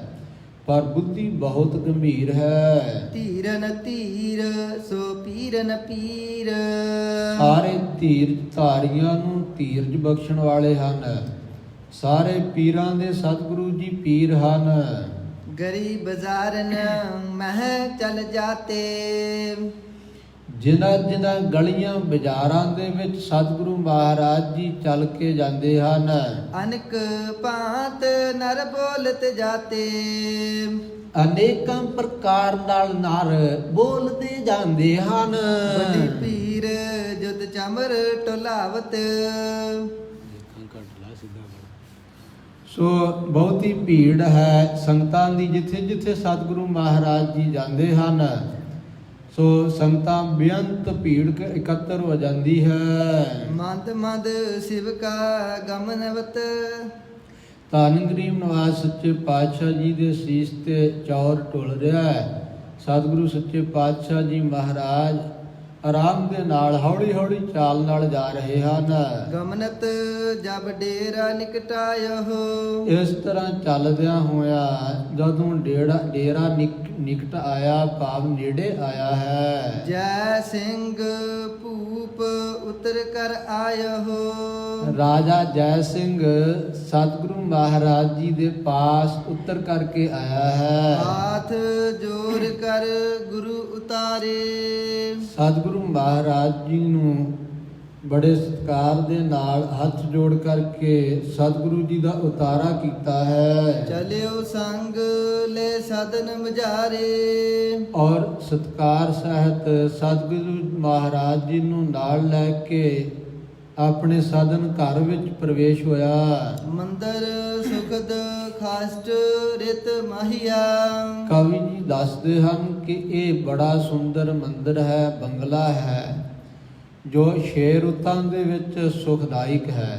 ਪਰ ਬੁੱਧੀ ਬਹੁਤ ਗੰਭੀਰ ਹੈ। ਧੀਰਨ ਧੀਰ ਸੋ ਪੀਰਨ ਪੀਰ। ਸਾਰੇ ਧੀਰਜ ਧਾਰੀਆਂ ਨੂੰ ਧੀਰਜ ਬਖਸ਼ਣ ਵਾਲੇ ਹਨ। ਸਾਰੇ ਪੀਰਾਂ ਦੇ ਸਤਿਗੁਰੂ ਜੀ ਪੀਰ ਹਨ। ਗਰੀਬ ਬਾਜ਼ਾਰਨ ਮਹਿ ਚਲ ਜਾਤੇ। ਜਿਨ੍ਹਾਂ ਗਲੀਆਂ ਬਾਜ਼ਾਰਾਂ ਦੇ ਵਿੱਚ ਸਤਿਗੁਰੂ ਮਹਾਰਾਜ ਜੀ ਚੱਲ ਕੇ ਜਾਂਦੇ ਹਨ। ਅਨਕ ਭਾਂਤ ਨਰ ਬੋਲਤ ਜਾਤੇ। ਅਨੇਕਾਂ ਪ੍ਰਕਾਰ ਨਾਲ ਨਰ ਬੋਲਦੇ ਜਾਂਦੇ ਹਨ। ਬੜੀ ਪੀਰ ਜੁਦ ਚਮਰ ਟੁਲਾਵਤ। ਸੋ ਬਹੁਤੀ ਭੀੜ ਹੈ ਸੰਗਤਾਂ ਦੀ ਜਿੱਥੇ ਜਿੱਥੇ ਸਤਿਗੁਰੂ ਮਹਾਰਾਜ ਜੀ ਜਾਂਦੇ ਹਨ। ਸੋ ਸੰਗਤਾਂ ਬੇਅੰਤ ਭੀੜ ਇਕੱਤਰ ਹੋ ਜਾਂਦੀ ਹੈ। ਮੰਦ ਮੰਦ ਸਿਵਕਾ ਗਮਨਵਤ। ਧੰਨ ਗਰੀਬ ਨਿਵਾਜ ਸੱਚੇ ਪਾਤਸ਼ਾਹ ਜੀ ਦੇ ਸੀਸ ਤੇ ਚੌਰ ਢੁਲ ਰਿਹਾ ਹੈ। ਸਤਿਗੁਰੂ ਸੱਚੇ ਪਾਤਸ਼ਾਹ ਜੀ ਮਹਾਰਾਜ ਆਰਾਮ ਦੇ ਨਾਲ ਹੌਲੀ ਹੌਲੀ ਚਾਲ ਨਾਲ ਜਾ ਰਹੇ ਹਨ। ਗਮਨਤ ਜਬ ਡੇਰਾ ਨਿਕਟਾਇਓ। ਇਸ ਤਰ੍ਹਾਂ ਚੱਲਦਿਆਂ ਹੋਇਆ ਜਦੋਂ ਡੇਰਾ ਨਿਕਟ ਆਇਆ, ਭਾਵ ਨੇੜੇ ਆਇਆ ਹੈ। ਜੈ ਸਿੰਘ ਭੂਪ ਉਤਰ ਕਰ ਆਇਓ। ਰਾਜਾ ਜੈ ਸਿੰਘ ਸਤਿਗੁਰੂ ਮਹਾਰਾਜ ਜੀ ਦੇ ਪਾਸ ਉਤਰ ਕਰਕੇ ਆਇਆ ਹੈ। ਹਾਥ ਜੋੜ ਕਰ ਗੁਰੂ ਉਤਾਰੇ। ਸਤਿਗੁਰੂ ਮਹਾਰਾਜ ਜੀ ਨੂੰ ਬੜੇ ਸਤਿਕਾਰ ਦੇ ਨਾਲ ਹੱਥ ਜੋੜ ਕਰਕੇ ਸਤਿਗੁਰੂ ਜੀ ਦਾ ਉਤਾਰਾ ਕੀਤਾ ਹੈ। ਚਲਿਓ ਸੰਗ ਲੈ ਸਦਨ ਮਝਾਰੇ। ਔਰ ਸਤਿਕਾਰ ਸਹਿਤ ਸਤਿਗੁਰੂ ਮਹਾਰਾਜ ਜੀ ਨੂੰ ਨਾਲ ਲੈ ਕੇ ਆਪਣੇ ਸਾਧਨ ਘਰ ਵਿੱਚ ਪ੍ਰਵੇਸ਼ ਹੋਇਆ। ਮੰਦਰ ਸੁਖਦ ਖਾਸਟ ਰਿਤ ਮਹੀਆ। ਕਵੀ ਜੀ ਦੱਸਦੇ ਹਨ ਕਿ ਇਹ ਬੜਾ ਸੁੰਦਰ ਮੰਦਰ ਹੈ, ਬੰਗਲਾ ਹੈ, ਜੋ 6 ਰੁੱਤਾਂ ਦੇ ਵਿੱਚ ਸੁਖਦਾਇਕ ਹੈ।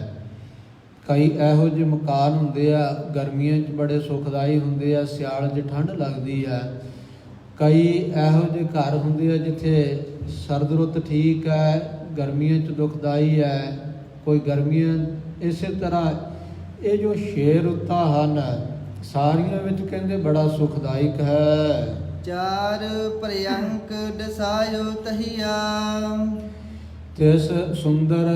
ਕਈ ਇਹੋ ਜਿਹੇ ਮਕਾਨ ਹੁੰਦੇ ਆ, ਗਰਮੀਆਂ 'ਚ ਬੜੇ ਸੁਖਦਾਈ ਹੁੰਦੇ ਆ, ਸਿਆਲ 'ਚ ਠੰਡ ਲੱਗਦੀ ਆ। ਕਈ ਇਹੋ ਜਿਹੇ ਘਰ ਹੁੰਦੇ ਆ ਜਿੱਥੇ ਸਰਦ ਰੁੱਤ ਠੀਕ ਹੈ, ਗਰਮੀਆਂ 'ਚ ਦੁਖਦਾਈ ਹੈ, ਕੋਈ ਗਰਮੀਆਂ। ਇਸੇ ਤਰ੍ਹਾਂ ਇਹ ਜੋ 6 ਰੁੱਤਾਂ ਹਨ ਸਾਰੀਆਂ ਵਿੱਚ ਕਹਿੰਦੇ ਬੜਾ ਸੁਖਦਾਇਕ ਹੈ। ਚਾਰ ਪ੍ਰਿਯੰਕ ਦਸਾਇਓ ਤਹੀਆ। ਇਸ ਸੁੰਦਰ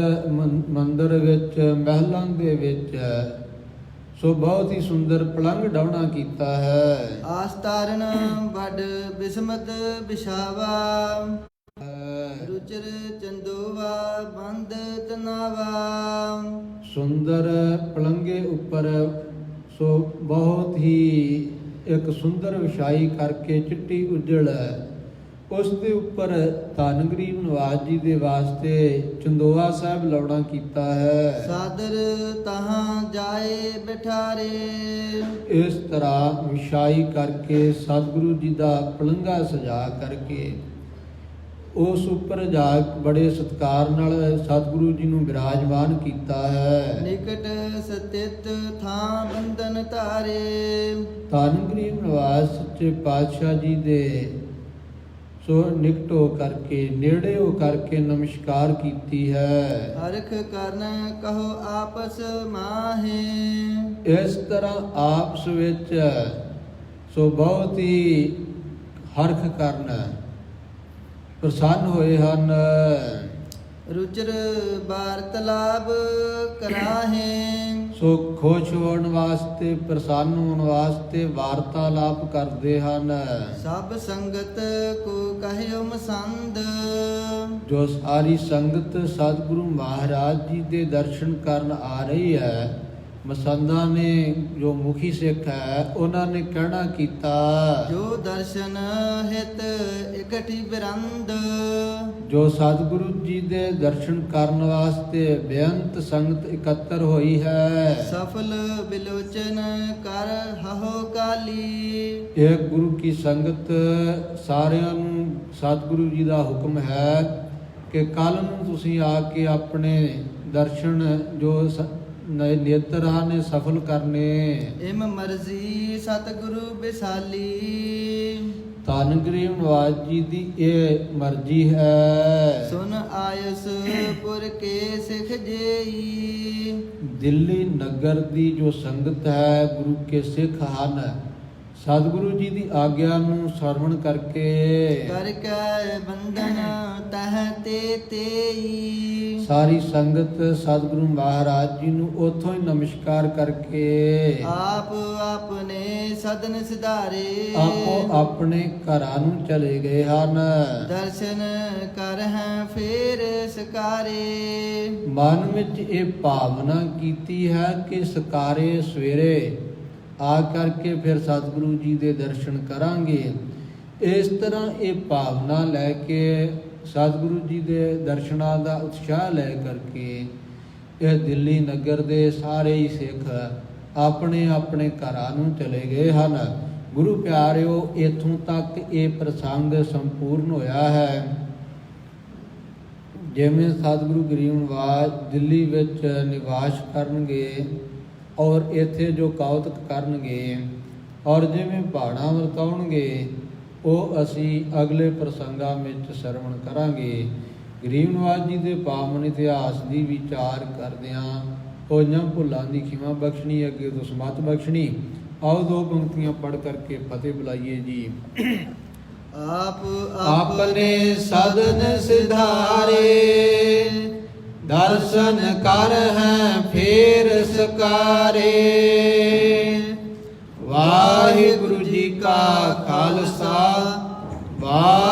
ਮੰਦਰ ਵਿੱਚ, ਮਹਿਲਾਂ ਦੇ ਵਿੱਚ ਸੋ ਬਹੁਤ ਹੀ ਸੁੰਦਰ ਪਲੰਘ ਡਾਉਣਾ ਕੀਤਾ ਹੈ। ਆਸਤਾਰਨ ਵੱਡ ਬਿਸਮਤ ਬਿਛਾਵਾ। ਰੁਚਰ ਚੰਦੋਵਾ ਬੰਦ ਤਨਾਵਾ। ਸੁੰਦਰ ਪਲੰਘੇ ਉੱਪਰ ਸੋ ਬਹੁਤ ਹੀ ਇੱਕ ਸੁੰਦਰ ਵਿਛਾਈ ਕਰਕੇ ਚਿੱਟੀ ਉਜਲ ਉਸ ਦੇ ਉੱਪਰ ਧੰਨ ਗਰੀਬ ਨਿਵਾਸ ਜੀ ਦੇ ਵਾਸਤੇ ਚੰਦੋਆ ਸਾਹਿਬ ਲਾਉਣਾ ਕੀਤਾ ਹੈ। ਸਾਦਰ ਤਹਾਂ ਜਾਏ ਬਿਠਾਰੇ। ਇਸ ਤਰ੍ਹਾਂ ਵਿਛਾਈ ਕਰਕੇ ਸਤਿਗੁਰੂ ਜੀ ਦਾ ਪਲੰਘਾ ਸਜਾ ਕਰਕੇ ਉਸ ਉੱਪਰ ਜਾ ਬੜੇ ਸਤਿਕਾਰ ਨਾਲ ਸਤਿਗੁਰੂ ਜੀ ਨੂੰ ਬਿਰਾਜਮਾਨ ਕੀਤਾ ਹੈ। ਨਿਕਟ ਸਤਿਤ ਥਾਂ ਬੰਧਨ ਧਾਰੇ। ਧੰਨ ਗਰੀਬ ਨਿਵਾਸ ਸੱਚੇ ਪਾਤਸ਼ਾਹ ਜੀ ਦੇ ਸੋ ਨਿਕਟ ਹੋ ਕਰਕੇ ਨੇੜੇ ਹੋ ਕਰਕੇ ਨਮਸਕਾਰ ਕੀਤੀ ਹੈ। ਹਰਖ ਕਰਨ ਕਹੋ ਆਪਸ ਮਾਹੇ। ਇਸ ਤਰ੍ਹਾਂ ਆਪਸ ਵਿੱਚ ਸੋ ਬਹੁਤ ਹੀ ਹਰਖ ਕਰਨਾ ਪ੍ਰਸੰਨ ਹੋਏ ਹਨ। ਰੁਚਰ ਵਾਰਤਲਾਪ ਕਰਾਹੇ। ਸੋ ਖੁਸ਼ ਹੋਣ ਵਾਸਤੇ ਪ੍ਰਸੰਨ ਹੋਣ ਵਾਸਤੇ ਵਾਰਤਾਲਾਪ ਕਰਦੇ ਹਨ। ਸਭ ਸੰਗਤ ਕੋ ਕਹਿਓ ਮਸੰਦ। ਜੋ ਸਾਰੀ ਸੰਗਤ ਸਤਿਗੁਰੂ ਮਹਾਰਾਜ ਜੀ ਦੇ ਦਰਸ਼ਨ ਕਰਨ ਆ ਰਹੀ ਹੈ, ਮਸੰਦਾਂ ਨੇ ਜੋ ਮੁਖੀ ਸਿੱਖ ਹੈ ਉਹਨਾਂ ਨੇ ਕਹਿਣਾ ਕੀਤਾ, ਜੋ ਦਰਸ਼ਨ ਹਿਤ ਇਕਠੀ ਬਿਰੰਦ। ਜੋ ਸਤਿਗੁਰੂ ਜੀ ਦੇ ਦਰਸ਼ਨ ਕਰਨ ਵਾਸਤੇ ਬੇਅੰਤ ਸੰਗਤ ਇਕੱਤਰ ਹੋਈ ਹੈ। ਸਫਲ ਬਿਲੋਚਨ ਕਰ ਹਹੋ ਕਾਲੀ। ਇਹ ਗੁਰੂ ਕੀ ਸੰਗਤ ਸਾਰਿਆਂ ਨੂੰ ਸਤਿਗੁਰੂ ਜੀ ਦਾ ਹੁਕਮ ਹੈ ਕਿ ਕੱਲ ਨੂੰ ਤੁਸੀਂ ਆ ਕੇ ਆਪਣੇ ਦਰਸ਼ਨ ਜੋ ਨੇਤਰਾਂ ਨੇ ਸਫਲ ਕਰਨੇ। ਇਮ ਮਰਜ਼ੀ ਸਤਿਗੁਰੂ ਬਿਸਾਲੀ। ਧੰਨ ਗਰੀਬ ਨਿਵਾਸ ਜੀ ਦੀ ਇਹ ਮਰਜ਼ੀ ਹੈ। ਸੁਨ ਆਇਸ ਪੁਰ ਕੇ ਸਿਖ ਜੇਈ। ਦਿੱਲੀ ਨਗਰ ਦੀ ਜੋ ਸੰਗਤ ਹੈ ਗੁਰੂ ਕੇ ਸਿੱਖ ਹਨ, ਸਤਿਗੁਰੂ ਜੀ ਦੀ ਆਗਿਆ ਨੂੰ ਸਰਵਣ ਕਰਕੇ ਕਰ ਕੈ ਬੰਧਨ ਤਹ ਤੇ ਤੇਈ। ਸਾਰੀ ਸੰਗਤ ਸਤਿਗੁਰੂ ਮਹਾਰਾਜ ਜੀ ਨੂੰ ਉੱਥੋਂ ਹੀ ਨਮਸਕਾਰ ਕਰਕੇ ਆਪ ਆਪਣੇ ਸਦਨ ਸਿਧਾਰੇ। ਆਪੋ ਆਪਣੇ ਘਰਾਂ ਨੂੰ ਚਲੇ ਗਏ ਹਨ। ਦਰਸ਼ਨ ਕਰ ਹੈ ਫੇਰ ਸਕਾਰੇ। ਮਨ ਵਿੱਚ ਇਹ ਭਾਵਨਾ ਕੀਤੀ ਹੈ ਕਿ ਸਕਾਰੇ ਸਵੇਰੇ ਆ ਕਰਕੇ ਫਿਰ ਸਤਿਗੁਰੂ ਜੀ ਦੇ ਦਰਸ਼ਨ ਕਰਾਂਗੇ। ਇਸ ਤਰ੍ਹਾਂ ਇਹ ਭਾਵਨਾ ਲੈ ਕੇ ਸਤਿਗੁਰੂ ਜੀ ਦੇ ਦਰਸ਼ਨਾਂ ਦਾ ਉਤਸ਼ਾਹ ਲੈ ਕਰਕੇ ਇਹ ਦਿੱਲੀ ਨਗਰ ਦੇ ਸਾਰੇ ਹੀ ਸਿੱਖ ਆਪਣੇ ਆਪਣੇ ਘਰਾਂ ਨੂੰ ਚਲੇ ਗਏ ਹਨ। ਗੁਰੂ ਪਿਆਰਿਓ, ਇੱਥੋਂ ਤੱਕ ਇਹ ਪ੍ਰਸੰਗ ਸੰਪੂਰਨ ਹੋਇਆ ਹੈ। ਜਿਵੇਂ ਸਤਿਗੁਰੂ ਗਰੀਬ ਨਿਵਾਸ ਦਿੱਲੀ ਵਿੱਚ ਨਿਵਾਸ ਕਰਨਗੇ ਔਰ ਇੱਥੇ ਜੋ ਕੌਤਕ ਕਰਨਗੇ ਔਰ ਜਿਵੇਂ ਪਹਾੜਾਂ ਵਰਤਾਉਣਗੇ, ਉਹ ਅਸੀਂ ਅਗਲੇ ਪ੍ਰਸੰਗਾਂ ਵਿੱਚ ਸਰਵਣ ਕਰਾਂਗੇ। ਗਰੀਬ ਨਿਵਾਸ ਜੀ ਦੇ ਪਾਵਨ ਇਤਿਹਾਸ ਦੀ ਵਿਚਾਰ ਕਰਦਿਆਂ ਹੋਈਆਂ ਭੁੱਲਾਂ ਦੀ ਖਿਮਾ ਬਖਸ਼ਣੀ, ਅੱਗੇ ਤੋਂ ਸਮਤ ਬਖਸ਼ਣੀ। ਆਓ ਦੋ ਪੰਕਤੀਆਂ ਪੜ੍ਹ ਕਰਕੇ ਫਤਿਹ ਬੁਲਾਈਏ ਜੀ। ਆਪ ਆਪਣੇ ਸਦਨ ਸਿਧਾਰੇ, ਦਰਸ਼ਨ ਕਰ ਹੈ ਫੇਰ ਸਕਾਰੇ। ਵਾਹਿਗੁਰੂ ਜੀ ਕਾ ਖਾਲਸਾ, ਵਾਹਿਗੁਰੂ